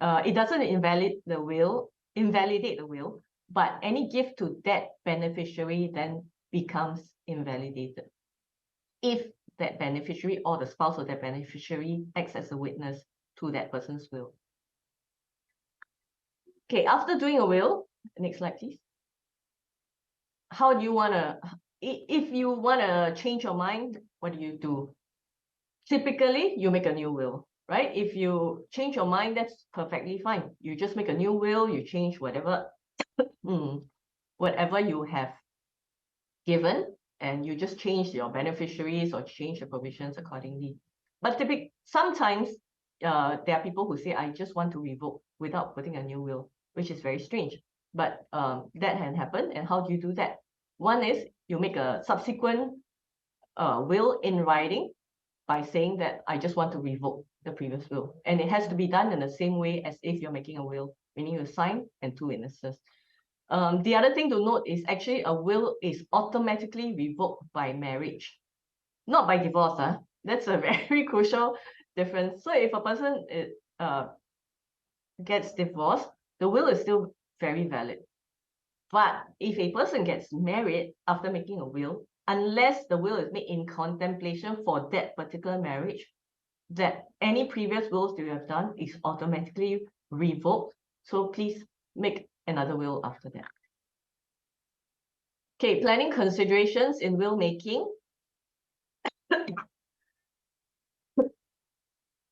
It doesn't invalidate the will, but any gift to that beneficiary then becomes invalidated if that beneficiary or the spouse of that beneficiary acts as a witness to that person's will. Okay, after doing a will, next slide, please. How do you want to, if you want to change your mind, what do? Typically, you make a new will, right? If you change your mind, that's perfectly fine. You just make a new will, you change whatever, whatever you have given, and you just change your beneficiaries or change the provisions accordingly. But sometimes there are people who say, I just want to revoke without putting a new will, which is very strange. But that can happen. And how do you do that? One is you make a subsequent will in writing by saying that I just want to revoke the previous will. And it has to be done in the same way as if you're making a will, meaning you sign and two witnesses. The other thing to note is actually a will is automatically revoked by marriage, not by divorce. That's a very crucial difference. So if a person gets divorced, the will is still very valid. But if a person gets married after making a will, unless the will is made in contemplation for that particular marriage, that any previous wills that you have done is automatically revoked. So please make another will after that. Okay, planning considerations in will making.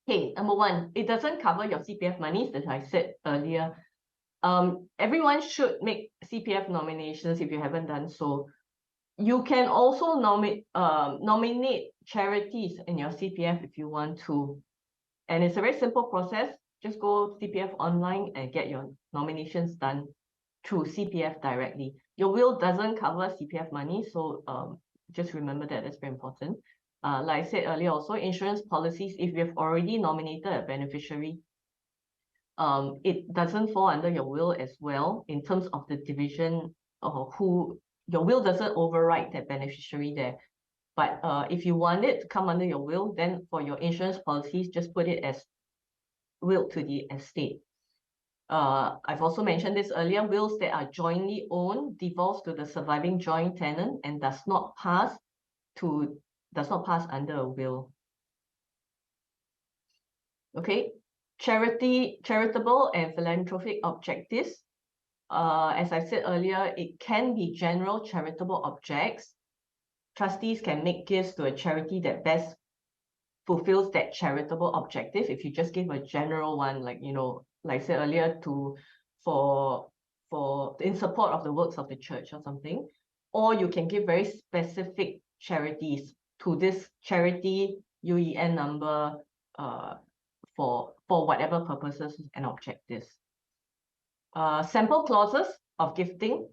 Okay, number one, it doesn't cover your CPF monies, as I said earlier. Everyone should make CPF nominations if you haven't done so. You can also nominate charities in your CPF if you want to. And it's a very simple process. Just go CPF online and get your nominations done through CPF directly. Your will doesn't cover CPF money, so just remember that, that's very important. Like I said earlier also, insurance policies, if you've already nominated a beneficiary, it doesn't fall under your will as well in terms of the division of who, your will doesn't override that beneficiary there. But if you want it to come under your will, then for your insurance policies, just put it as will to the estate. I've also mentioned this earlier, wills that are jointly owned devolves to the surviving joint tenant and does not pass under a will. Okay, charitable and philanthropic objectives. As I said earlier, it can be general charitable objects. Trustees can make gifts to a charity that best fulfills that charitable objective. If you just give a general one, like, you know, like I said earlier, for in support of the works of the church or something, or you can give very specific charities to this charity UEN number for whatever purposes and objectives. Sample clauses of gifting.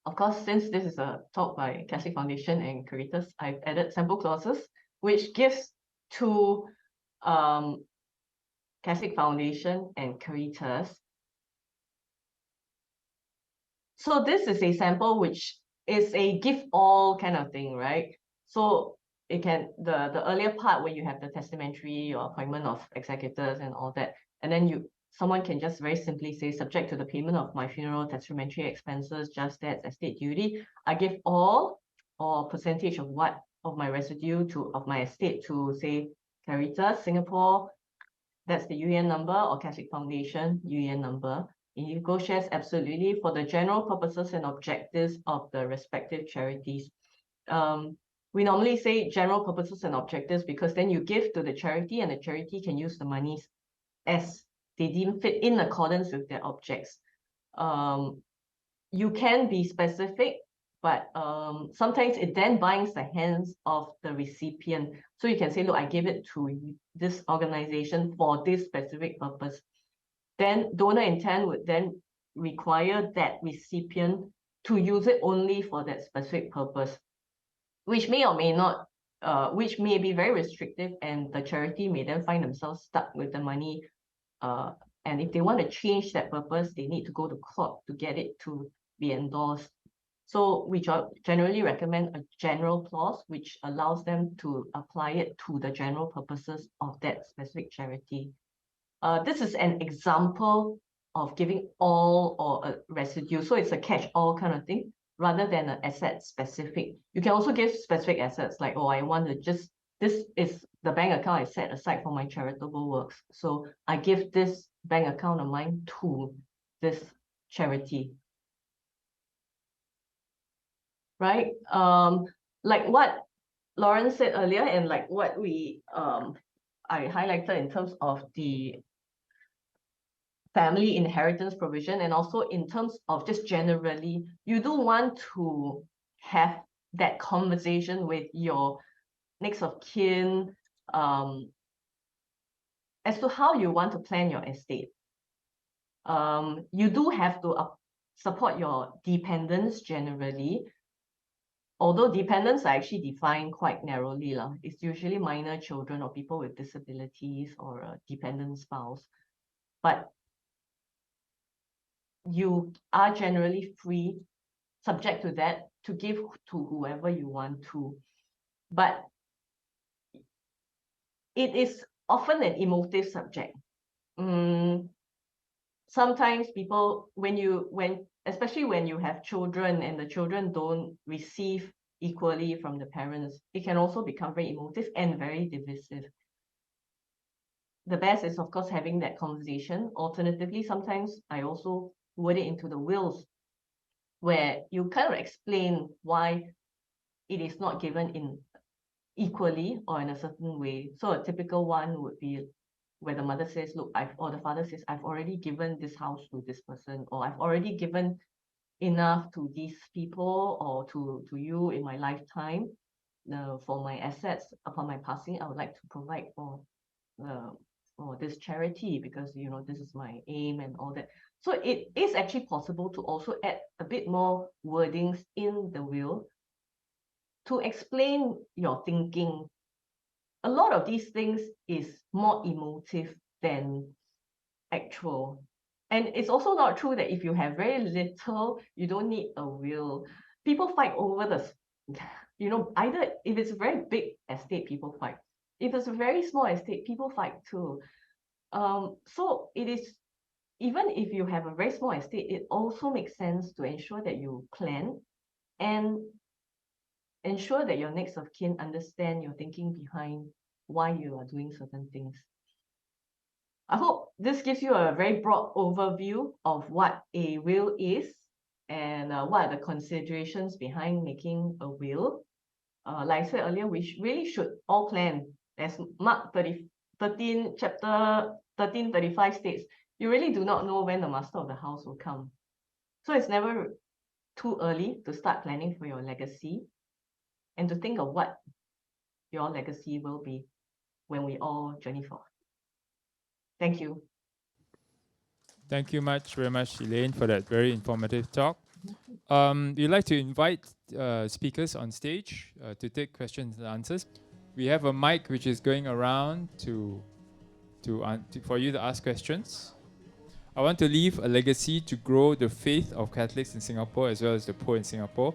Of course, since this is a talk by Catholic Foundation and Caritas, I've added sample clauses, which gives to Catholic Foundation and Caritas. So this is a sample which is a give all kind of thing, right? So it can, the earlier part where you have the testamentary or appointment of executors and all that, and then someone can just very simply say, subject to the payment of my funeral, testamentary expenses, just debts, estate duty, I give all or percentage of my residue of my estate to, say, Caritas Singapore, that's the UEN number, or Catholic Foundation UEN number. Individual shares absolutely for the general purposes and objectives of the respective charities. We normally say general purposes and objectives because then you give to the charity and the charity can use the monies as they deem fit in accordance with their objects. You can be specific, but sometimes it then binds the hands of the recipient. So you can say, look, I gave it to this organization for this specific purpose. Then donor intent would then require that recipient to use it only for that specific purpose, which may or may not, which may be very restrictive, and the charity may then find themselves stuck with the money. And if they want to change that purpose, they need to go to court to get it to be endorsed. So we generally recommend a general clause which allows them to apply it to the general purposes of that specific charity. This is an example of giving all or a residue. So it's a catch-all kind of thing rather than an asset specific. You can also give specific assets like, oh, I want to just, this is the bank account I set aside for my charitable works. So I give this bank account of mine to this charity. Right? Like what Lauren said earlier, and like what I highlighted in terms of the family inheritance provision, and also in terms of just generally, you do want to have that conversation with your next of kin as to how you want to plan your estate. You do have to support your dependents generally, although dependents are actually defined quite narrowly. It's usually minor children or people with disabilities or a dependent spouse. But you are generally free, subject to that, to give to whoever you want to. But it is often an emotive subject. Sometimes people, especially when you have children and the children don't receive equally from the parents, it can also become very emotive and very divisive. The best is, of course, having that conversation. Alternatively, sometimes I also word it into the wills, where you kind of explain why it is not given in equally or in a certain way. So a typical one would be where the mother says, look, or the father says, I've already given this house to this person, or I've already given enough to these people or to you in my lifetime. For my assets upon my passing, I would like to provide for this charity because, you know, this is my aim and all that. So it is actually possible to also add a bit more wordings in the will to explain your thinking. A lot of these things is more emotive than actual. And it's also not true that if you have very little, you don't need a will. People fight over either if it's a very big estate, people fight. If it's a very small estate, people fight too. So it is, even if you have a very small estate, it also makes sense to ensure that you plan and ensure that your next of kin understand your thinking behind why you are doing certain things. I hope this gives you a very broad overview of what a will is and what are the considerations behind making a will. Like I said earlier, we really should all plan. As Mark 13, chapter 13:35 states, you really do not know when the master of the house will come. So it's never too early to start planning for your legacy and to think of what your legacy will be when we all journey forth. Thank you. Thank you very much, Elaine, for that very informative talk. We'd like to invite speakers on stage to take questions and answers. We have a mic which is going around for you to ask questions. I want to leave a legacy to grow the faith of Catholics in Singapore as well as the poor in Singapore.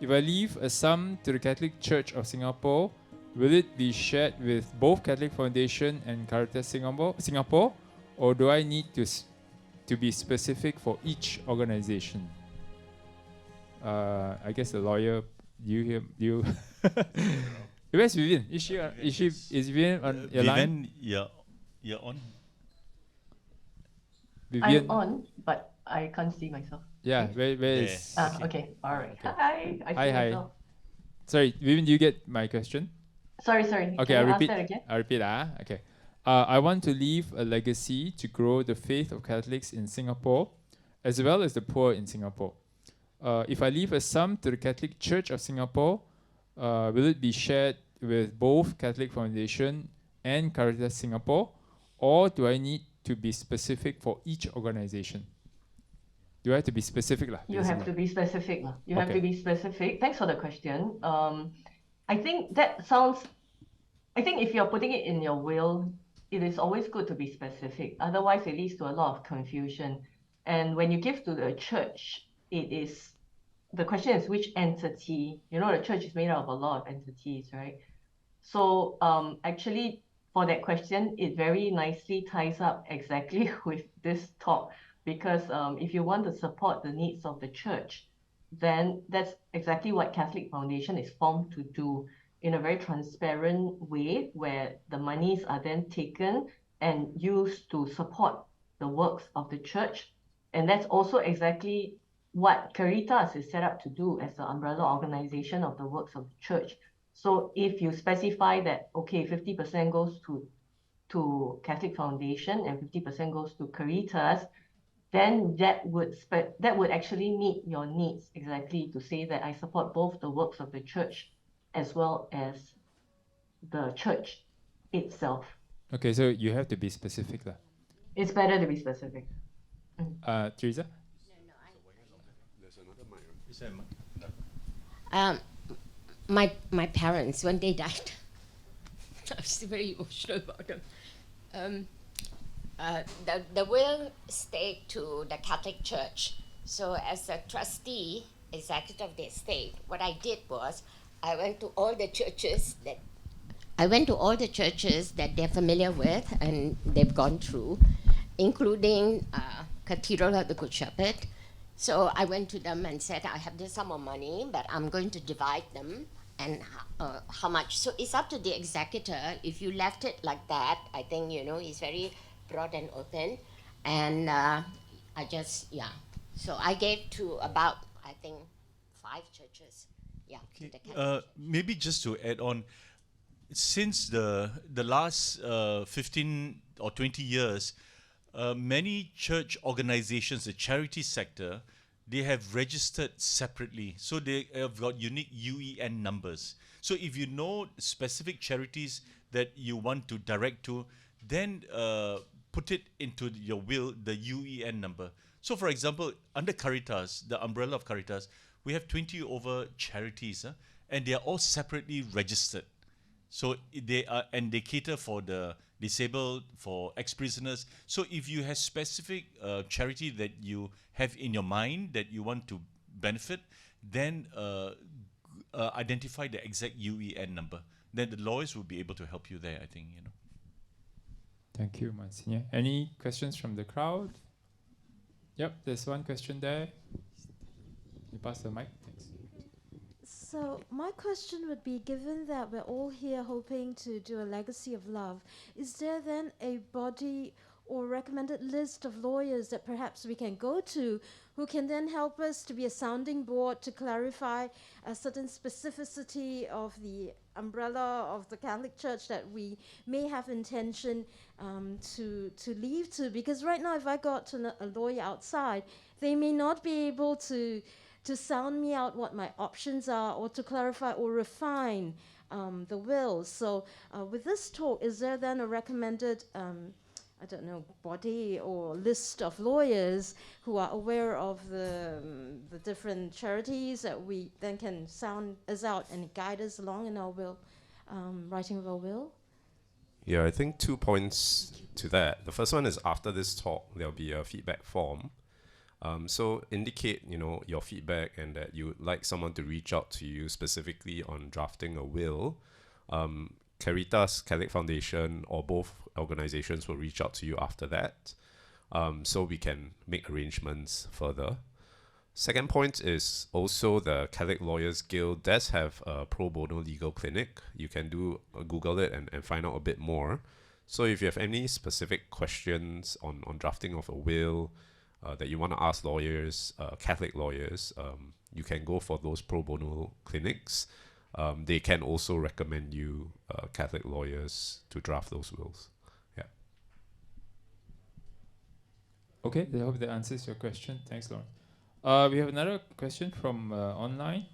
If I leave a sum to the Catholic Church of Singapore, will it be shared with both Catholic Foundation and Caritas Singapore, or do I need to be specific for each organization? I guess the lawyer, you where's Vivienne? Is Vivienne on your line? Vivienne, you're on. Vivienne? I'm on, but I can't see myself. Yeah, where There. is? Okay, all right. Okay. Hi, I see Hi. myself. Sorry, Vivienne, do you get my question? Sorry. Okay, Can I'll you repeat. ask that again? I'll repeat. Okay. I want to leave a legacy to grow the faith of Catholics in Singapore, as well as the poor in Singapore. If I leave a sum to the Catholic Church of Singapore, will it be shared with both Catholic Foundation and Caritas Singapore, or do I need to be specific for each organization? Do I have to be specific? You have to be specific. You have Okay. to be specific. Thanks for the question. I think if you're putting it in your will, it is always good to be specific. Otherwise, it leads to a lot of confusion. And when you give to the church, the question is which entity. The church is made up of a lot of entities, right? So actually, for that question, it very nicely ties up exactly with this talk, because if you want to support the needs of the church, then that's exactly what Catholic Foundation is formed to do, in a very transparent way, where the monies are then taken and used to support the works of the church. And that's also exactly what Caritas is set up to do as the umbrella organization of the works of the church. So if you specify that, okay, 50% goes to Catholic Foundation and 50% goes to Caritas, then that would actually meet your needs exactly, to say that I support both the works of the church as well as the church itself. Okay, so you have to be specific. It's better to be specific. Teresa? My parents, when they died, I was very emotional about them. The will stayed to the Catholic Church. So as a trustee, executive of the estate, what I did was I went to all the churches that they're familiar with and they've gone through, including Cathedral of the Good Shepherd. So I went to them and said, I have this sum of money, but I'm going to divide them, and how much. So it's up to the executor. If you left it like that, I think, it's very broad and open. And so I gave to about, I think, 5 churches. Yeah. Okay. To the Catholic Church. Maybe just to add on, since the last 15 or 20 years, many church organizations, the charity sector, they have registered separately. So they have got unique UEN numbers. So if you know specific charities that you want to direct to, then put it into your will, the UEN number. So, for example, under Caritas, the umbrella of Caritas, we have 20 over charities, and they are all separately registered. So they are, and they cater for the disabled, for ex-prisoners. So if you have specific charity that you have in your mind that you want to benefit, then identify the exact UEN number. Then the lawyers will be able to help you there, I think, you know. Thank you, Monsignor. Any questions from the crowd? Yep, there's one question there. You pass the mic, thanks. So my question would be, given that we're all here hoping to do a legacy of love, is there then a body or recommended list of lawyers that perhaps we can go to who can then help us to be a sounding board to clarify a certain specificity of the umbrella of the Catholic Church that we may have intention to leave to? Because right now, if I got to a lawyer outside, they may not be able to sound me out what my options are, or to clarify or refine the will. So with this talk, is there then a recommended, I don't know, body or list of lawyers who are aware of the different charities that we then can sound us out and guide us along in our will, writing of our will? Yeah, I think 2 points to that. The first one is, after this talk, there'll be a feedback form. So indicate, your feedback and that you would like someone to reach out to you specifically on drafting a will. Caritas, Catholic Foundation, or both organizations will reach out to you after that, so we can make arrangements further. Second point is also the Catholic Lawyers Guild does have a pro bono legal clinic. You can Google it and find out a bit more. So if you have any specific questions on drafting of a will that you want to ask lawyers, Catholic lawyers, you can go for those pro bono clinics. They can also recommend you Catholic lawyers to draft those wills. Yeah. Okay, I hope that answers your question. Thanks, Lauren. We have another question from online.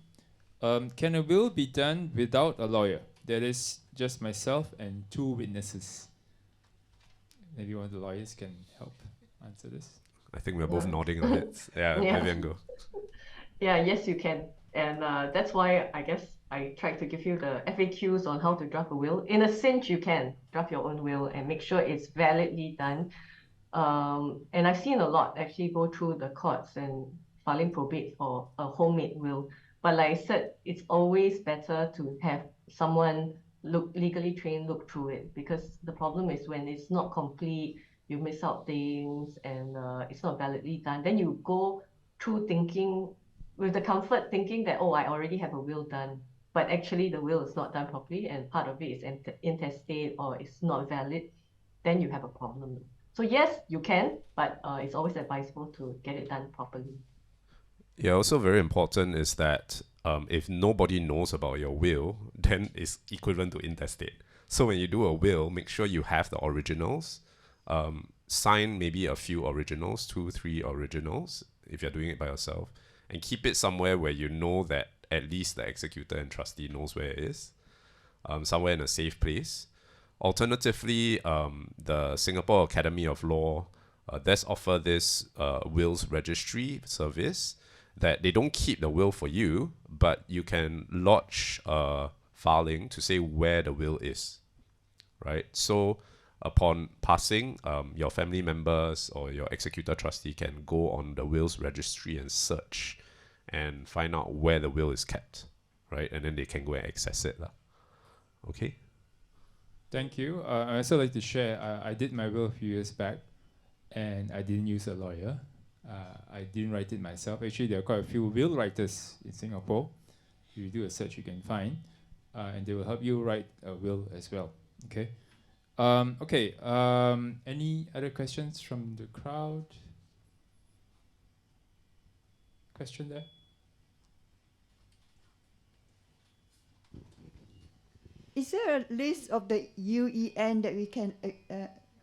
Can a will be done without a lawyer? That is just myself and 2 witnesses. Maybe one of the lawyers can help answer this. I think we're both nodding our heads. Yeah, Yeah. Vivienne, go. Yeah, yes, you can. And that's why I guess I tried to give you the FAQs on how to draft a will. In a sense, you can draft your own will and make sure it's validly done. And I've seen a lot actually go through the courts and filing probate for a homemade will. But like I said, it's always better to have someone legally trained look through it, because the problem is when it's not complete, you miss out things, and it's not validly done. Then you go through thinking with the comfort thinking that, oh, I already have a will done, but actually the will is not done properly and part of it is intestate or it's not valid, then you have a problem. So yes, you can, but it's always advisable to get it done properly. Yeah, also very important is that if nobody knows about your will, then it's equivalent to intestate. So when you do a will, make sure you have the originals. Sign maybe a few originals, 2, 3 originals, if you're doing it by yourself, and keep it somewhere where you know that at least the executor and trustee knows where it is, somewhere in a safe place. Alternatively, the Singapore Academy of Law does offer this wills registry service, that they don't keep the will for you, but you can lodge a filing to say where the will is, right? So upon passing, your family members or your executor trustee can go on the wills registry and search and find out where the will is kept, right? And then they can go and access it. Okay? Thank you. I also like to share, I did my will a few years back, and I didn't use a lawyer. I didn't write it myself. Actually, there are quite a few will writers in Singapore. If you do a search, you can find, and they will help you write a will as well. Okay. Any other questions from the crowd? Question there? Is there a list of the UEN that we can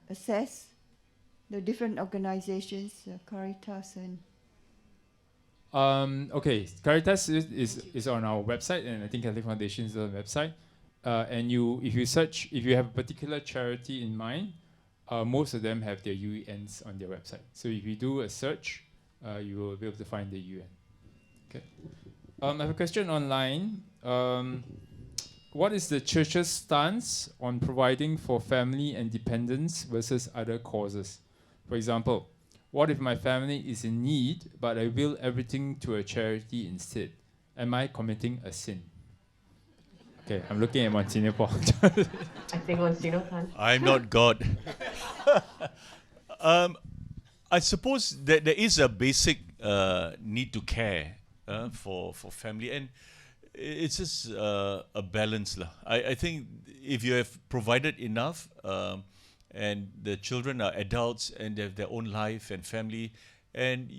assess? The different organizations, Caritas and... Caritas is on our website, and I think Catholic Foundation is on the website. And if you search, if you have a particular charity in mind, most of them have their UENs on their website. So if you do a search, you will be able to find the UN. Okay. I have a question online. What is the church's stance on providing for family and dependents versus other causes? For example, what if my family is in need, but I will everything to a charity instead? Am I committing a sin? Okay, I'm looking at Monsignor Paul. I think Monsignor can. I'm not God. I suppose that there is a basic need to care for family, and it's just a balance lah. I think if you have provided enough, and the children are adults and they have their own life and family, and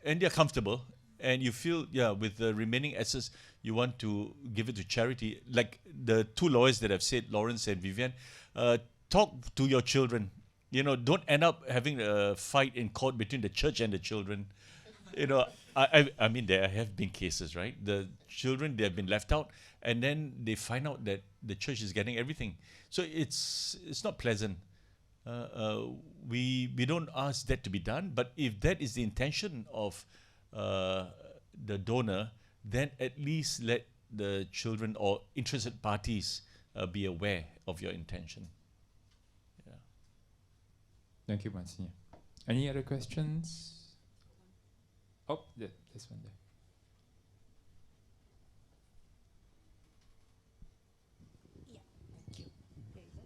they're comfortable, and you feel with the remaining assets you want to give it to charity, like the two lawyers that have said, Lawrence and Vivienne, talk to your children. You know, don't end up having a fight in court between the church and the children. You know, I mean, there have been cases, right? The children, they have been left out, and then they find out that the church is getting everything. So it's not pleasant. We don't ask that to be done, but if that is the intention of the donor, then at least let the children or interested parties be aware of your intention. Thank you, Monsignor. Any other questions? Oh, this one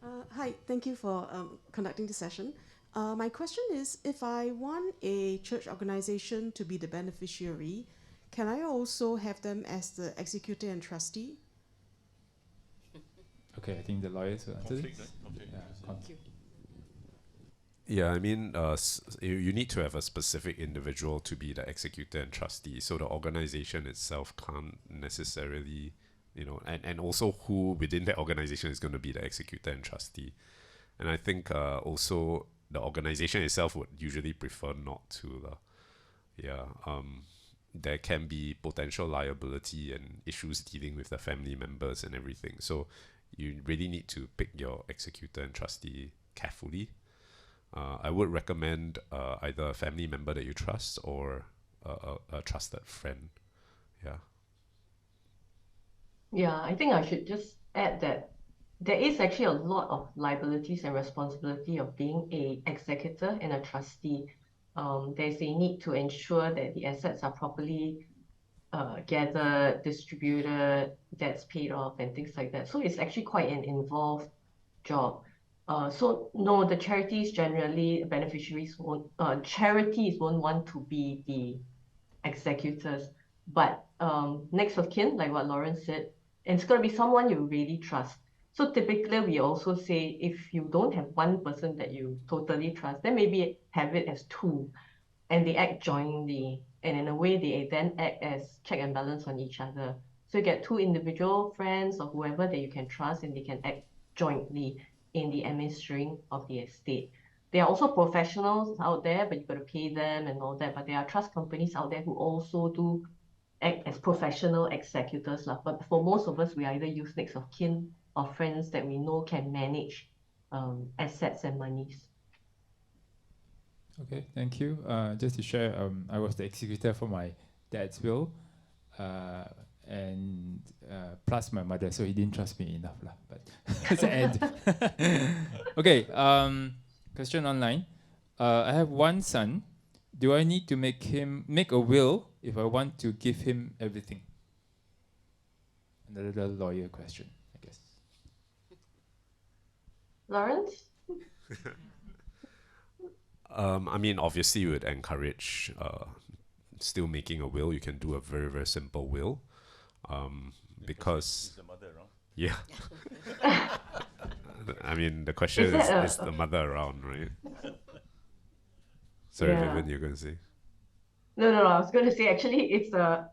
there. Hi, thank you for conducting the session. My question is, if I want a church organization to be the beneficiary, can I also have them as the executor and trustee? Okay, I think the lawyers will answer Conflict, this. right? Conflict. Yeah, Thank you. Yeah, I mean, you need to have a specific individual to be the executor and trustee. So the organization itself can't necessarily, and also who within that organization is going to be the executor and trustee. And I think also the organization itself would usually prefer not to. There can be potential liability and issues dealing with the family members and everything. So you really need to pick your executor and trustee carefully. I would recommend either a family member that you trust or a trusted friend. Yeah. Yeah, I think I should just add that there is actually a lot of liabilities and responsibility of being a executor and a trustee. There's a need to ensure that the assets are properly gathered, distributed, debts paid off, and things like that. So it's actually quite an involved job. So no, the charities generally, beneficiaries won't, charities won't want to be the executors, but next of kin, like what Lauren said, and it's going to be someone you really trust. So typically we also say, if you don't have one person that you totally trust, then maybe have it as two, and they act jointly, and in a way they then act as check and balance on each other. So you get two individual friends or whoever that you can trust, and they can act jointly in the administering of the estate. There are also professionals out there, but you've got to pay them and all that. But there are trust companies out there who also do act as professional executors. But for most of us, we either use next of kin or friends that we know can manage assets and monies. Okay, thank you. Just to share, I was the executor for my dad's will, and plus my mother, so he didn't trust me enough lah. But it's the end. Okay, question online. I have one son. Do I need to make a will if I want to give him everything? Another lawyer question, I guess. Lawrence? I mean, obviously, you would encourage still making a will. You can do a very, very simple will, because Is the mother around? yeah. I mean, the question is the mother around, right? Sorry, Yeah. Vivienne, you're going to say. No. I was going to say actually, there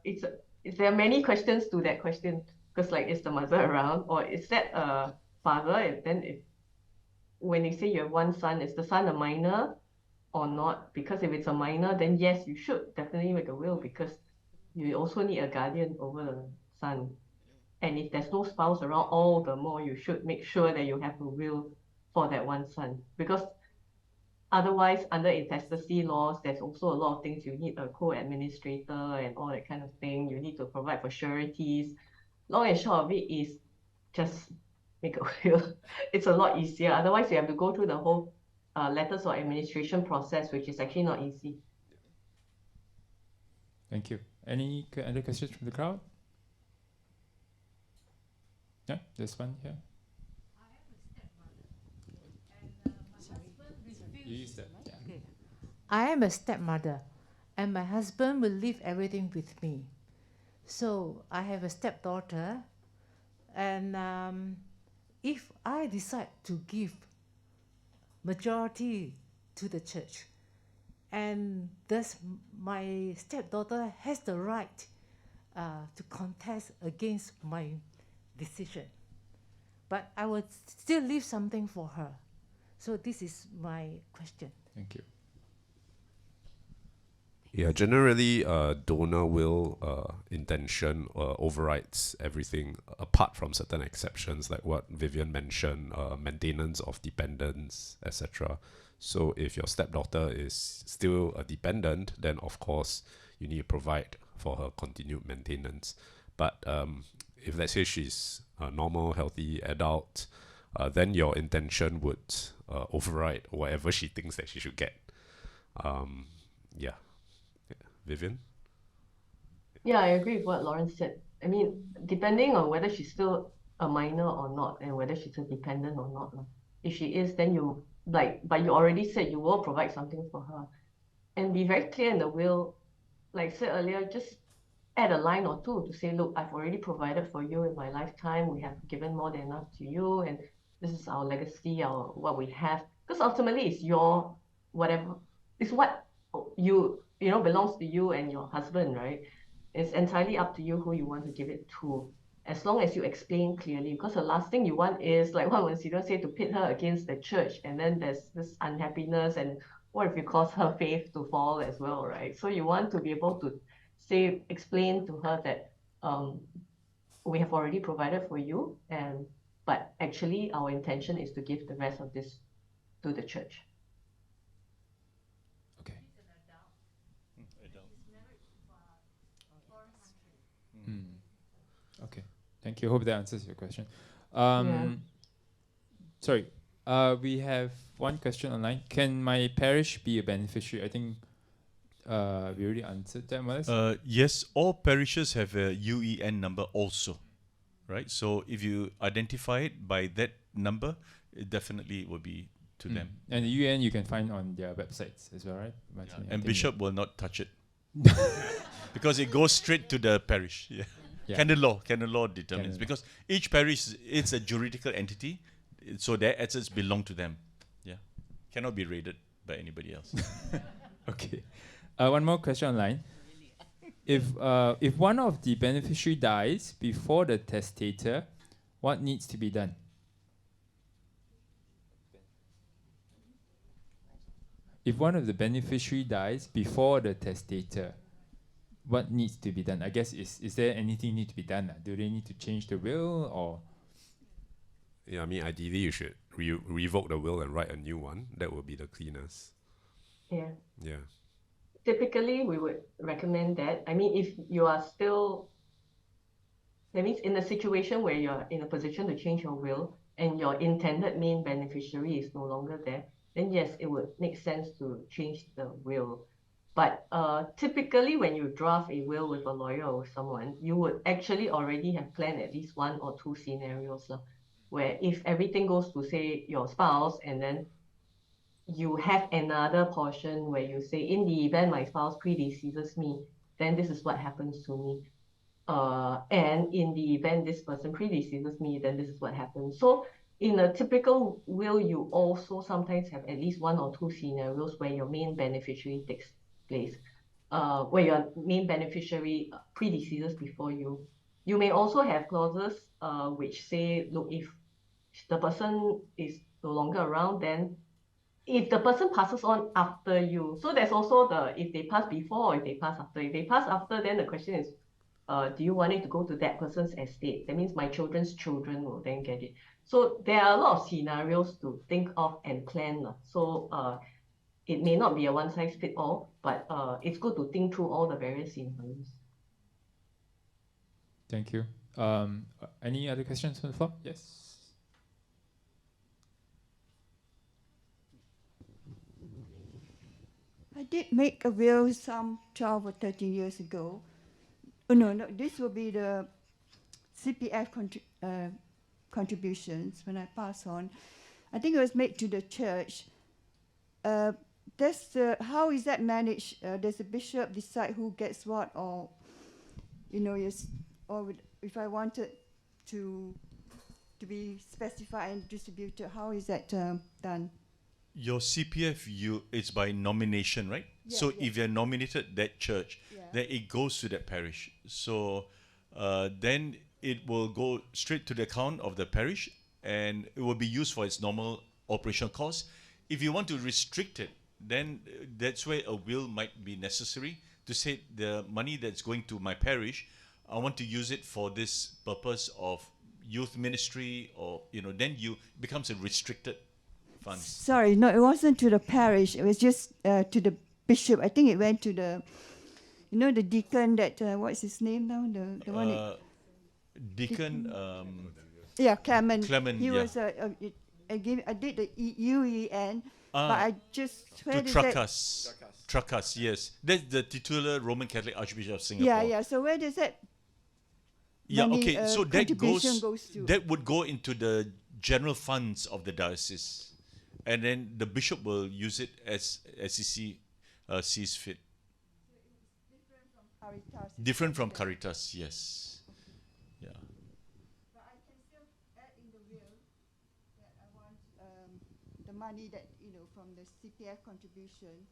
are many questions to that question, because like, is the mother around, or is that a father? When you say you have one son, is the son a minor or not? Because if it's a minor, then yes, you should definitely make a will, because you also need a guardian over the son. And if there's no spouse around, all the more you should make sure that you have a will for that one son, because otherwise, under intestacy laws, there's also a lot of things. You need a co-administrator and all that kind of thing. You need to provide for sureties. Long and short of it is just make a will. It's a lot easier. Otherwise, you have to go through the whole letters of administration process, which is actually not easy. Thank you. Any other questions from the crowd? Yeah, there's one here. You use that. Yeah. Okay. I am a stepmother, and my husband will leave everything with me. So I have a stepdaughter, and if I decide to give majority to the church, and thus my stepdaughter has the right to contest against my decision, but I would still leave something for her. So this is my question. Thank you. Yeah, generally, donor will intention overrides everything apart from certain exceptions, like what Vivienne mentioned, maintenance of dependents, etc. So if your stepdaughter is still a dependent, then of course you need to provide for her continued maintenance. But if let's say she's a normal, healthy adult, then your intention would override whatever she thinks that she should get. Yeah. Vivienne? Yeah, I agree with what Lawrence said. I mean, depending on whether she's still a minor or not, and whether she's a dependent or not. If she is, then you, but you already said you will provide something for her. And be very clear in the will, like I said earlier, just add a line or two to say, look, I've already provided for you in my lifetime. We have given more than enough to you, and this is our legacy, what we have. Because ultimately it's your whatever, it's what you know belongs to you and your husband, right? It's entirely up to you who you want to give it to, as long as you explain clearly. Because the last thing you want is, like what Msgr said, to pit her against the church, and then there's this unhappiness, and what if you cause her faith to fall as well, right? So you want to be able to explain to her that we have already provided for you, but actually our intention is to give the rest of this to the church. Okay. Okay. Thank you. Hope that answers your question. Sorry. We have one question online. Can my parish be a beneficiary? I think we already answered that, Melissa. Yes, all parishes have a UEN number also, right? So if you identify it by that number, it definitely will be to them. And the UEN you can find on their websites as well, right? Yeah. And Bishop will not touch it because it goes straight to the parish. Yeah. Yeah. Canon law determines, because each parish it's a juridical entity, so their assets belong to them. Yeah, cannot be raided by anybody else. Okay. One more question online. If one of the beneficiary dies before the testator, what needs to be done? If one of the beneficiary dies before the testator, what needs to be done? I guess is there anything need to be done? Do they need to change the will or? Yeah, I mean, ideally you should revoke the will and write a new one. That would be the cleanest. Yeah. Yeah. Typically, we would recommend that. I mean, if you are still, that means in a situation where you're in a position to change your will and your intended main beneficiary is no longer there, then yes, it would make sense to change the will. But typically, when you draft a will with a lawyer or someone, you would actually already have planned at least one or two scenarios, where if everything goes to, say, your spouse, and then you have another portion where you say, in the event my spouse predeceases me, then this is what happens to me. And in the event this person predeceases me, then this is what happens. So in a typical will, you also sometimes have at least one or two scenarios where your main beneficiary takes place, where your main beneficiary predeceases before you. You may also have clauses which say, look, if the person is no longer around, then if the person passes on after you, so there's also if they pass before or if they pass after. If they pass after, then the question is, do you want it to go to that person's estate? That means my children's children will then get it. So there are a lot of scenarios to think of and plan. So it may not be a one-size-fits-all, but it's good to think through all the various scenarios. Thank you. Any other questions from the floor? Yes. I did make a will some 12 or 13 years ago. Oh, no, this will be the CPF contributions when I pass on. I think it was made to the church. How is that managed? Does the bishop decide who gets what, or if I wanted to be specified and distributed, how is that done? Your CPF, it's by nomination, right? Yeah, so yeah. if you're nominated that church, then it goes to that parish. So then it will go straight to the account of the parish, and it will be used for its normal operational costs. If you want to restrict it, then that's where a will might be necessary to say the money that's going to my parish, I want to use it for this purpose of youth ministry, or then it becomes a restricted funds. Sorry, no, it wasn't to the parish. It was just to the bishop. I think it went to the, the deacon that, what's his name now? The one. Deacon. Yeah, Clement. Clement. He yeah. was. I did the UEN, but I just to Tracas, yes. That's the titular Roman Catholic Archbishop of Singapore. Yeah. So where does that? Yeah. money, Okay. So goes to? that would go into the general funds of the diocese, and then the bishop will use it as he sees fit. Different from Caritas, yes. Yeah. But I can still add in the will that I want the money that from the CPF contribution.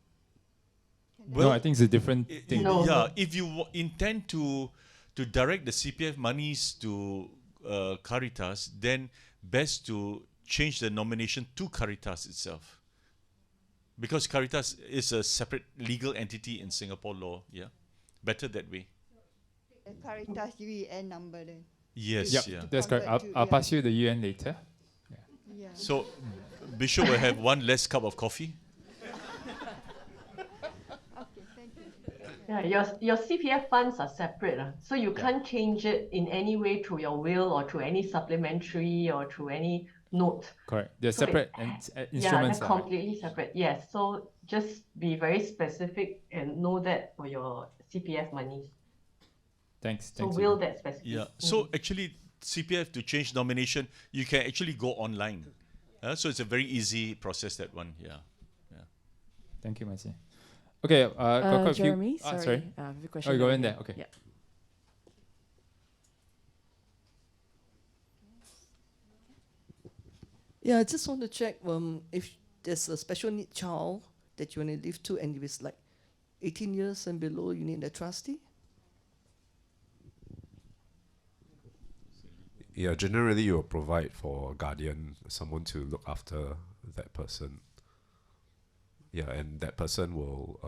No, I think it's a different thing. Yeah, if you intend to direct the CPF monies to Caritas, then best to change the nomination to Caritas itself, because Caritas is a separate legal entity in Singapore law. Yeah, better that way. The Caritas UEN number then. Yes, Yep, yeah. that's correct. I'll pass you the UN later. Yeah. So, Bishop will have one less cup of coffee. Okay, thank you. Yeah, your CPF funds are separate, so you can't change it in any way through your will or through any supplementary or through any note. Correct. They're So separate Yeah, instruments. they're completely separate. Yes, so just be very specific and know that for your CPF monies. Thanks. So Thanks. will that specific? Yeah. So actually, CPF to change nomination, you can actually go online. So it's a very easy process, that one. Yeah. Thank you, Mercy. Okay. Got quite a few. Jeremy, Sorry. I have a question. Oh, you go over in here. there. Okay. Yeah. Yeah, I just want to check if there's a special need child that you want to leave to, and if it's like 18 years and below, you need a trustee. Yeah, generally you will provide for a guardian, someone to look after that person. Yeah, and that person will,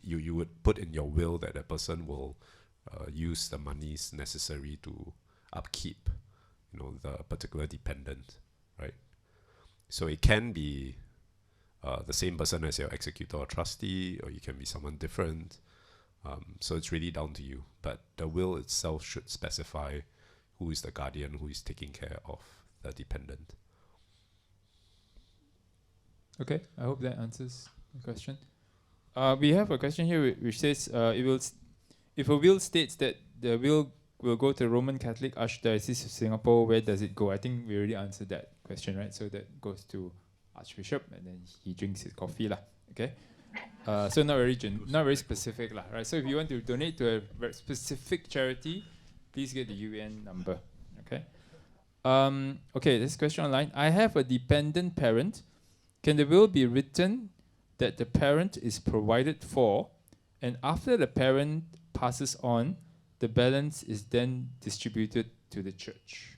you would put in your will that that person will use the monies necessary to upkeep, the particular dependent, right? So it can be the same person as your executor or trustee, or you can be someone different. So it's really down to you. But the will itself should specify who is the guardian, who is taking care of the dependent. Okay, I hope that answers the question. We have a question here which says, if a will states that the will go to the Roman Catholic Archdiocese of Singapore, where does it go? I think we already answered that question, right? So that goes to Archbishop, and then he drinks his coffee lah. Okay, so not very specific lah, right? So if you want to donate to a very specific charity, please get the UN number. Okay. Okay, this question online. I have a dependent parent. Can the will be written that the parent is provided for, and after the parent passes on, the balance is then distributed to the church?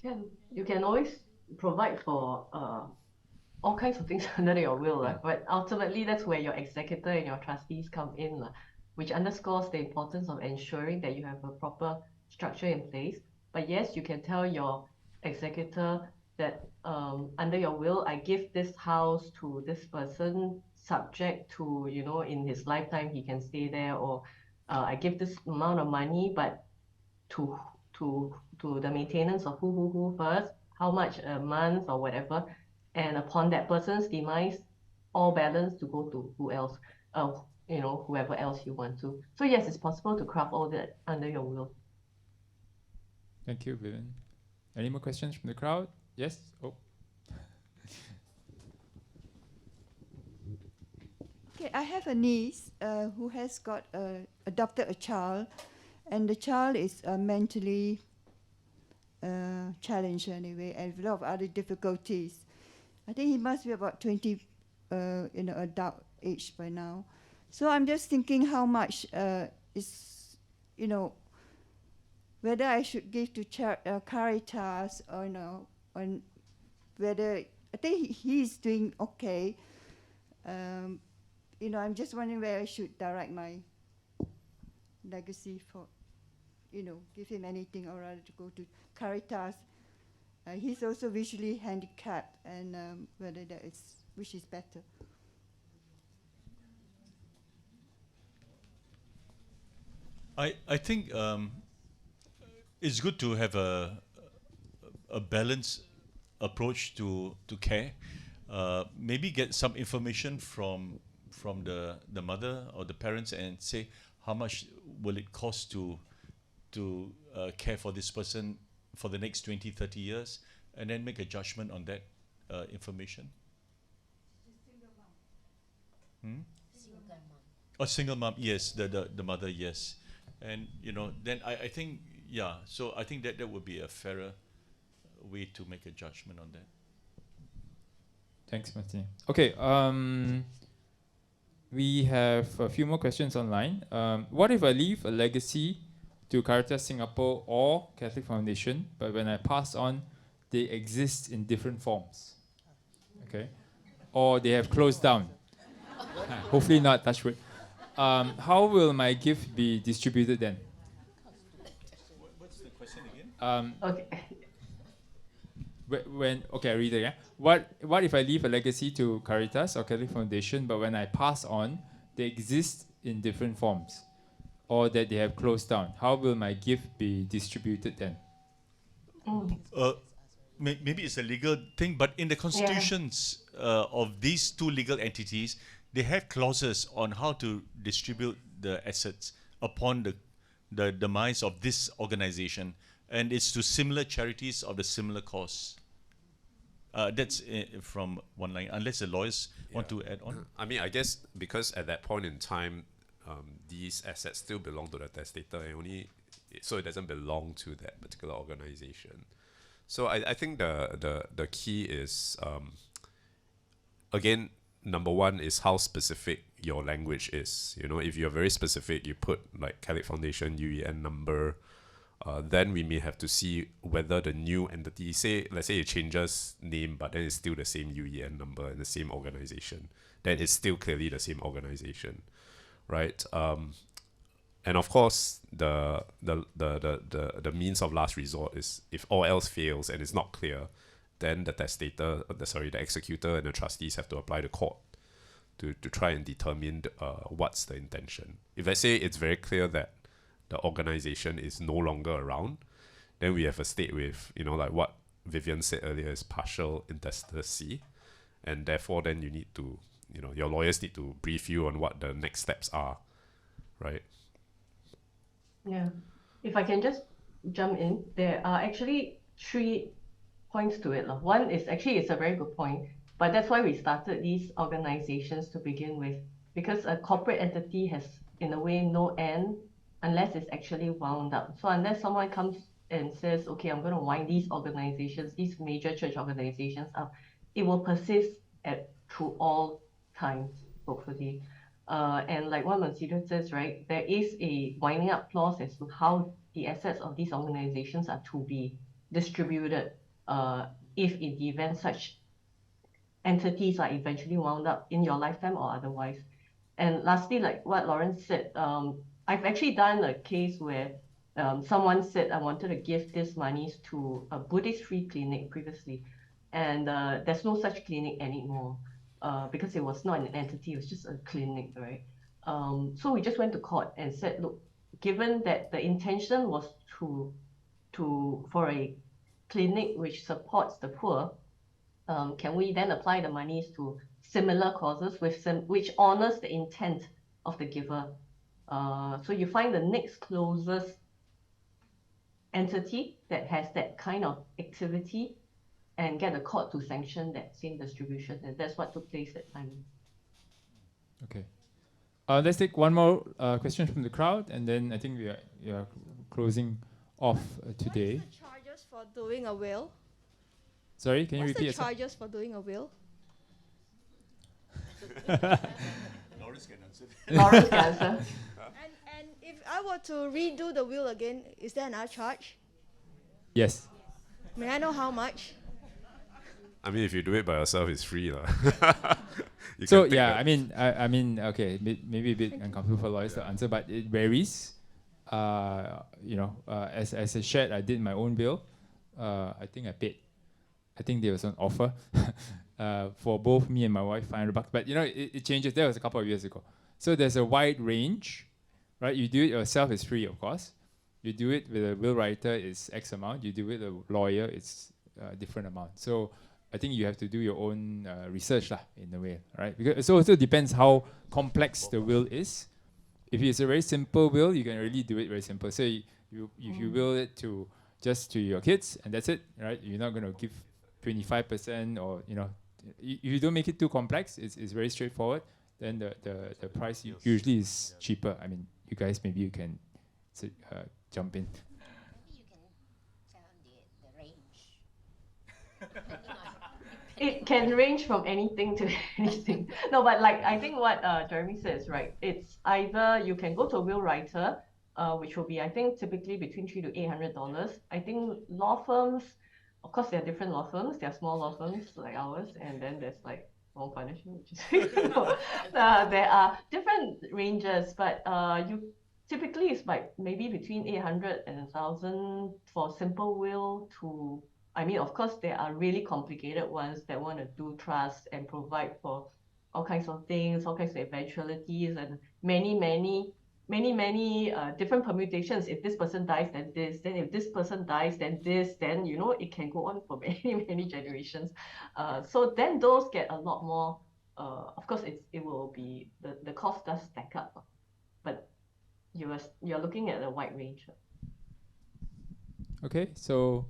You can always provide for all kinds of things under your will, but ultimately that's where your executor and your trustees come in, which underscores the importance of ensuring that you have a proper structure in place. But yes, you can tell your executor that under your will, I give this house to this person subject to, you know, in his lifetime he can stay there, or I give this amount of money, but to to the maintenance of who first, how much a month or whatever, and upon that person's demise, all balance to go to who else, you know, whoever else you want to. So yes, it's possible to craft all that under your will. Thank you, Vivienne. Any more questions from the crowd? Yes? Oh. Okay, I have a niece who has got adopted a child, and the child is mentally challenged anyway, and a lot of other difficulties. I think he must be about 20, in the adult age by now. So I'm just thinking how much is, you know, whether I should give to Caritas or, you know, on whether, I think he's doing okay. You know, I'm just wondering where I should direct my legacy for, you know, give him anything, or rather to go to Caritas. He's also visually handicapped, and whether that is, which is better. I think it's good to have a balanced approach to care. Maybe get some information from the mother or the parents and say how much will it cost to care for this person for the next 20, 30 years, and then make a judgment on that information. A single mom, yes, the mother, yes. And, you know, then I think, yeah, so I think that would be a fairer way to make a judgment on that. Thanks, Martin. Okay, we have a few more questions online. What if I leave a legacy to Caritas Singapore or Catholic Foundation, but when I pass on, they exist in different forms? Okay, or they have closed down. Hopefully not, touch wood. How will my gift be distributed then? What's the question again? Okay. Okay, I read it again. What if I leave a legacy to Caritas or Catholic Foundation, but when I pass on, they exist in different forms, or that they have closed down? How will my gift be distributed then? Maybe it's a legal thing, but in the constitutions of these two legal entities, they have clauses on how to distribute the assets upon the demise of this organization, and it's to similar charities of the similar cause. That's from one line, unless the lawyers want to add on. I mean, I guess because at that point in time, these assets still belong to the testator, and so it doesn't belong to that particular organization. So I think the key is, again, number one is how specific your language is. You know, if you're very specific, you put like Catholic Foundation UEN number, then we may have to see whether the new entity, let's say it changes name, but then it's still the same UEN number and the same organization, then it's still clearly the same organization, right? And of course, the means of last resort is if all else fails and it's not clear, then the executor and the trustees have to apply to court to try and determine what's the intention. If let's say it's very clear that the organization is no longer around, then we have a state with, you know, like what Vivienne said earlier, is partial intestacy, and therefore then you need to, you know, your lawyers need to brief you on what the next steps are, right? Yeah. If I can just jump in, there are actually 3 points to it. One is actually, it's a very good point, but that's why we started these organizations to begin with, because a corporate entity has, in a way, no end unless it's actually wound up. So unless someone comes and says, okay, I'm going to wind these organizations, these major church organizations up, it will persist through all times, hopefully. And like what Msgr says, right, there is a winding up clause as to how the assets of these organizations are to be distributed if in the event such entities are eventually wound up in your lifetime or otherwise. And lastly, like what Lawrence said, I've actually done a case where someone said, I wanted to give this monies to a Buddhist free clinic previously. And there's no such clinic anymore because it was not an entity, it was just a clinic, right? So we just went to court and said, look, given that the intention was for a clinic which supports the poor, can we then apply the monies to similar causes which honors the intent of the giver? So you find the next closest entity that has that kind of activity and get the court to sanction that same distribution. And that's what took place that time. Okay. Let's take one more question from the crowd, and then I think we are closing off today. What's the charges for doing a will? Sorry, can you What's repeat the yourself? charges for doing a will? Lawrence can answer. Lawrence can answer. And if I were to redo the will again, is there another charge? Yes. May I know how much? I mean, if you do it by yourself, it's free, lah. So yeah, I mean, okay, maybe a bit uncomfortable for lawyers to answer, but it varies. As I shared, I did my own will. I think I paid. I think there was an offer for both me and my wife, $500. But it changes. That was a couple of years ago. So there's a wide range, right? You do it yourself, it's free, of course. You do it with a will writer, it's X amount. You do it with a lawyer, it's a different amount. So I think you have to do your own research in a way, right? Because it also depends how complex the will is. If it's a very simple will, you can really do it very simple. So if you will it to just to your kids and that's it, right? You're not going to give 25% or if you don't make it too complex, it's very straightforward. Then the price usually is cheaper. I mean, you guys maybe you can jump in. Maybe you can tell the range. It can range from anything to anything. No, but like I think what Jeremy says, right? It's either you can go to a will writer, which will be I think typically between $300 to $800. I think law firms, of course, there are different law firms. There are small law firms like ours, and then there's like wrong punishment, which is there are different ranges, but you typically it's like maybe between 800 and 1,000 for simple will to. I mean, of course, there are really complicated ones that want to do trust and provide for all kinds of things, all kinds of eventualities, and many different permutations. If this person dies, then this. Then if this person dies, then this. Then it can go on for many generations. So then those get a lot more. Of course, it will be the cost does stack up, but you're looking at a wide range. Okay, so.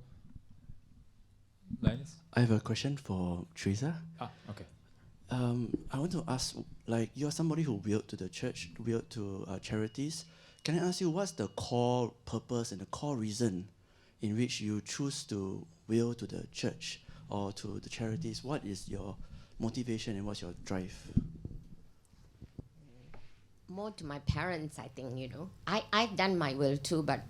Linus? I have a question for Teresa. Okay. I want to ask, like, you're somebody who willed to the church, willed to charities. Can I ask you, what's the core purpose and the core reason in which you choose to will to the church or to the charities? What is your motivation and what's your drive? More to my parents, I think, I've done my will too, but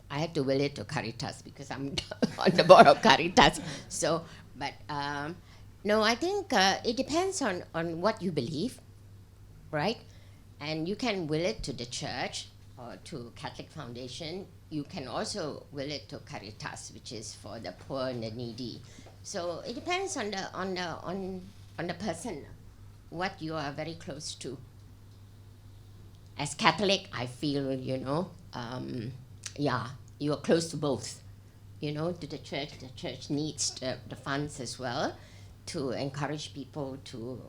I had to will it to Caritas because I'm on the board of Caritas. So, but no, I think it depends on what you believe, right? And you can will it to the church or to Catholic Foundation. You can also will it to Caritas, which is for the poor and the needy. So it depends on the person, what you are very close to. As Catholic, I feel, you are close to both, to the church. The church needs the funds as well to encourage people to,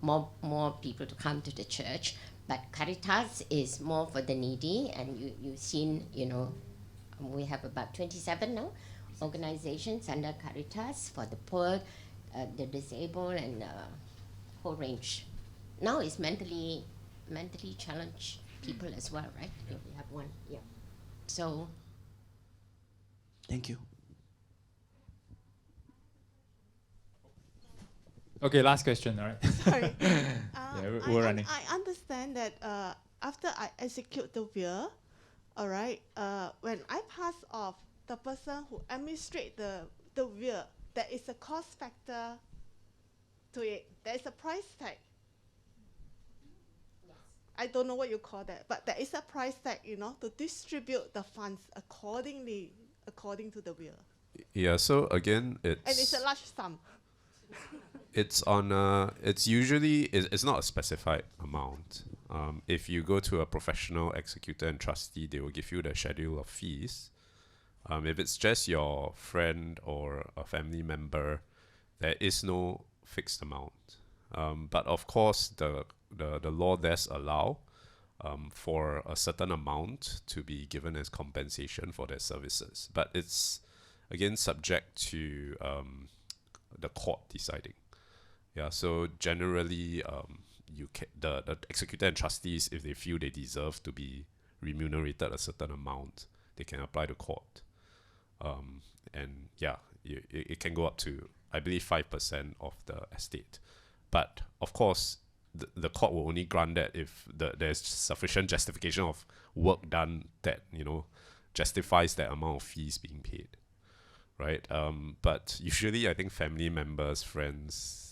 more people to come to the church. But Caritas is more for the needy, and you've seen, we have about 27 now organizations under Caritas for the poor, the disabled, and whole range. Now it's mentally challenged people as well, right? We have one, yeah. So. Thank you. Okay, last question, all right? Sorry. We're running. I understand that after I execute the will, all right, when I pass off, the person who administrates the will, there is a cost factor to it. There is a price tag. I don't know what you call that, but there is a price tag, to distribute the funds according to the will. Yeah, so again, And it's a large sum. it's on it's usually it's not a specified amount. If you go to a professional executor and trustee, they will give you the schedule of fees. If it's just your friend or a family member, there is no fixed amount. But of course, the law does allow for a certain amount to be given as compensation for their services. But it's again subject to the court deciding. Yeah, so generally, the executor and trustees, if they feel they deserve to be remunerated a certain amount, they can apply to court. And yeah, it can go up to, I believe, 5% of the estate. But of course, the court will only grant that if there's sufficient justification of work done that, justifies that amount of fees being paid. Right? But usually, I think family members, friends,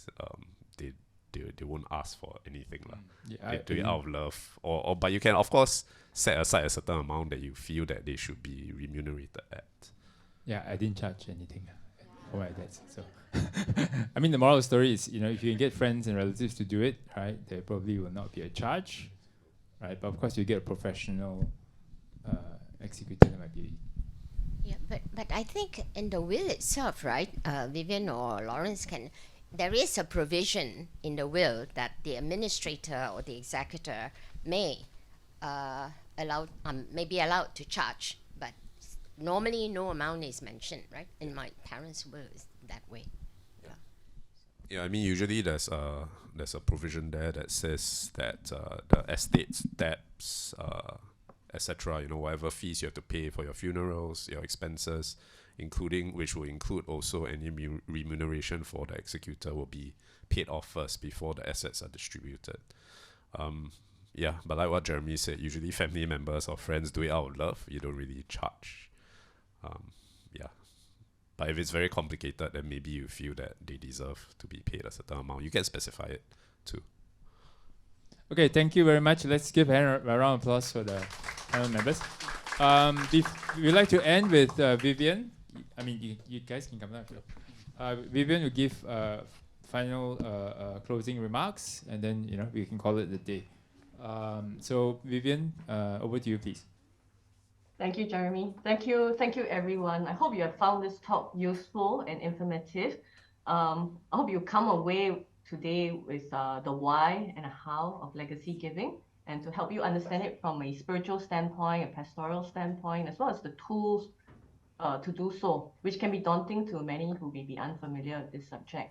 they won't ask for anything. Yeah, they do it out of love. But you can, of course, set aside a certain amount that you feel that they should be remunerated at. Yeah, I didn't charge anything for my dad. So, I mean, the moral of the story is, if you can get friends and relatives to do it, right, there probably will not be a charge, right? But of course, you get a professional executor, that might be. Yeah, but I think in the will itself, right, Vivienne or Lawrence there is a provision in the will that the administrator or the executor may be allowed to charge, but normally no amount is mentioned, right? In my parents' will is that way. Yeah, I mean, usually there's a provision there that says that the estate's debts, etc., whatever fees you have to pay for your funerals, your expenses, which will include also any remuneration for the executor, will be paid off first before the assets are distributed. Yeah, but like what Jeremy said, usually family members or friends do it out of love. You don't really charge. Yeah. But if it's very complicated, then maybe you feel that they deserve to be paid a certain amount. You can specify it too. Okay, thank you very much. Let's give a round of applause for the panel members. We'd like to end with Vivienne. I mean, you guys can come down. Vivienne will give final closing remarks, and then we can call it the day. So Vivienne, over to you, please. Thank you, Jeremy. Thank you, everyone. I hope you have found this talk useful and informative. I hope you come away today with the why and how of legacy giving, and to help you understand it from a spiritual standpoint, a pastoral standpoint, as well as the tools to do so, which can be daunting to many who may be unfamiliar with this subject.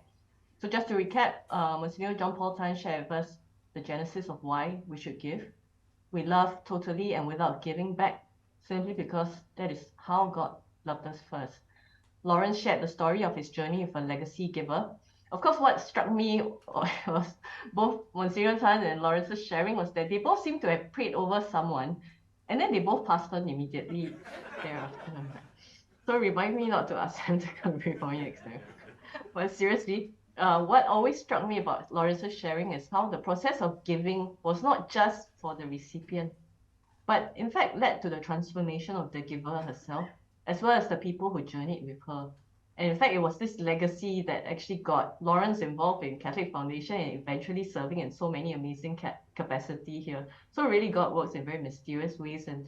So just to recap, Msgr John Paul Tan shared with us the genesis of why we should give. We love totally and without giving back, simply because that is how God loved us first. Lawrence shared the story of his journey with a legacy giver. Of course, what struck me was both Msgr Tan and Lawrence's sharing was that they both seemed to have prayed over someone, and then they both passed on immediately thereafter. So remind me not to ask them to come before me next time. But seriously, what always struck me about Lawrence's sharing is how the process of giving was not just for the recipient, but in fact led to the transformation of the giver herself, as well as the people who journeyed with her. And in fact, it was this legacy that actually got Lawrence involved in Catholic Foundation and eventually serving in so many amazing capacity here. So really, God works in very mysterious ways, and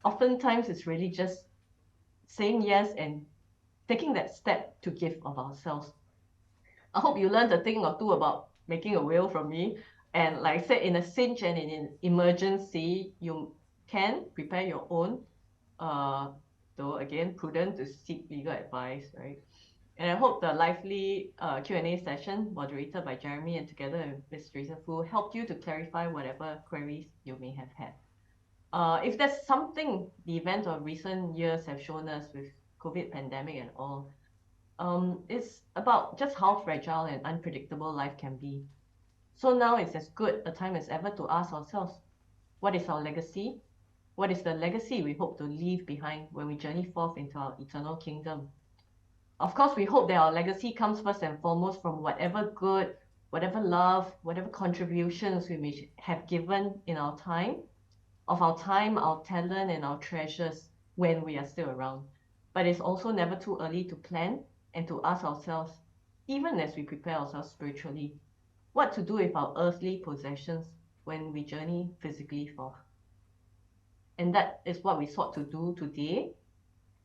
oftentimes it's really just saying yes and taking that step to give of ourselves. I hope you learned a thing or two about making a will from me. And like I said, in a cinch and in an emergency, you can prepare your own, though again, prudent to seek legal advice, right? And I hope the lively Q&A session moderated by Jeremy and together with Ms. Teresa Fu helped you to clarify whatever queries you may have had. If there's something the events of recent years have shown us with COVID pandemic and all, it's about just how fragile and unpredictable life can be. So now it's as good a time as ever to ask ourselves, what is our legacy? What is the legacy we hope to leave behind when we journey forth into our eternal kingdom? Of course, we hope that our legacy comes first and foremost from whatever good, whatever love, whatever contributions we may have given in our time, our talent, and our treasures when we are still around. But it's also never too early to plan and to ask ourselves, even as we prepare ourselves spiritually, what to do with our earthly possessions when we journey physically forth. And that is what we sought to do today,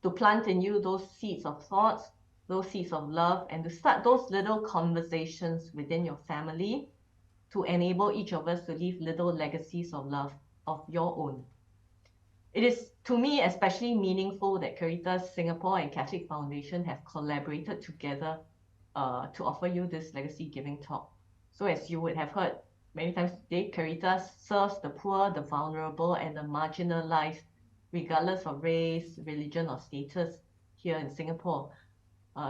to plant in you those seeds of thoughts, those seeds of love, and to start those little conversations within your family to enable each of us to leave little legacies of love of your own. It is, to me, especially meaningful that Caritas Singapore and Catholic Foundation have collaborated together to offer you this legacy giving talk. So as you would have heard many times today, Caritas serves the poor, the vulnerable, and the marginalized, regardless of race, religion, or status here in Singapore.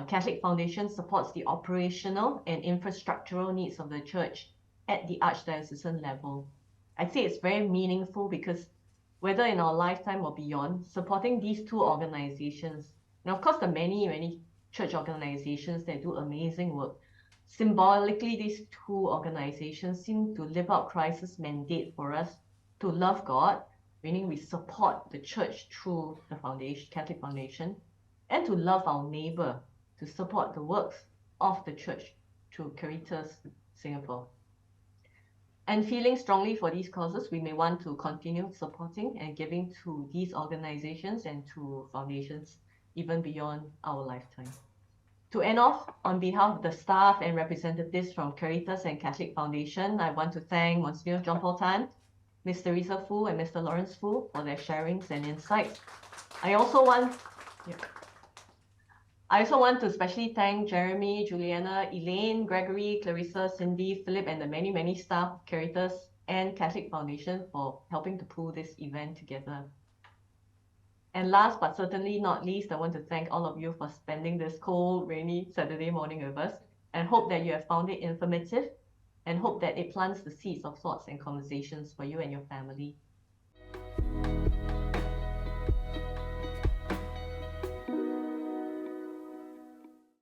Catholic Foundation supports the operational and infrastructural needs of the Church at the archdiocesan level. I say it's very meaningful because whether in our lifetime or beyond, supporting these two organizations, and of course the many church organizations that do amazing work, symbolically these two organizations seem to live out Christ's mandate for us to love God, meaning we support the church through the foundation, Catholic Foundation, and to love our neighbor, to support the works of the church through Caritas Singapore. And feeling strongly for these causes, we may want to continue supporting and giving to these organizations and to foundations even beyond our lifetime. To end off, on behalf of the staff and representatives from Caritas and Catholic Foundation, I want to thank Msgr John Paul Tan, Ms. Teresa Fu, and Mr. Lawrence Fu for their sharings and insights. I also want to especially thank Jeremy, Juliana, Elaine, Gregory, Clarissa, Cindy, Philip, and the many staff of Caritas and Catholic Foundation for helping to pull this event together. And last but certainly not least, I want to thank all of you for spending this cold, rainy Saturday morning with us, and hope that you have found it informative, and hope that it plants the seeds of thoughts and conversations for you and your family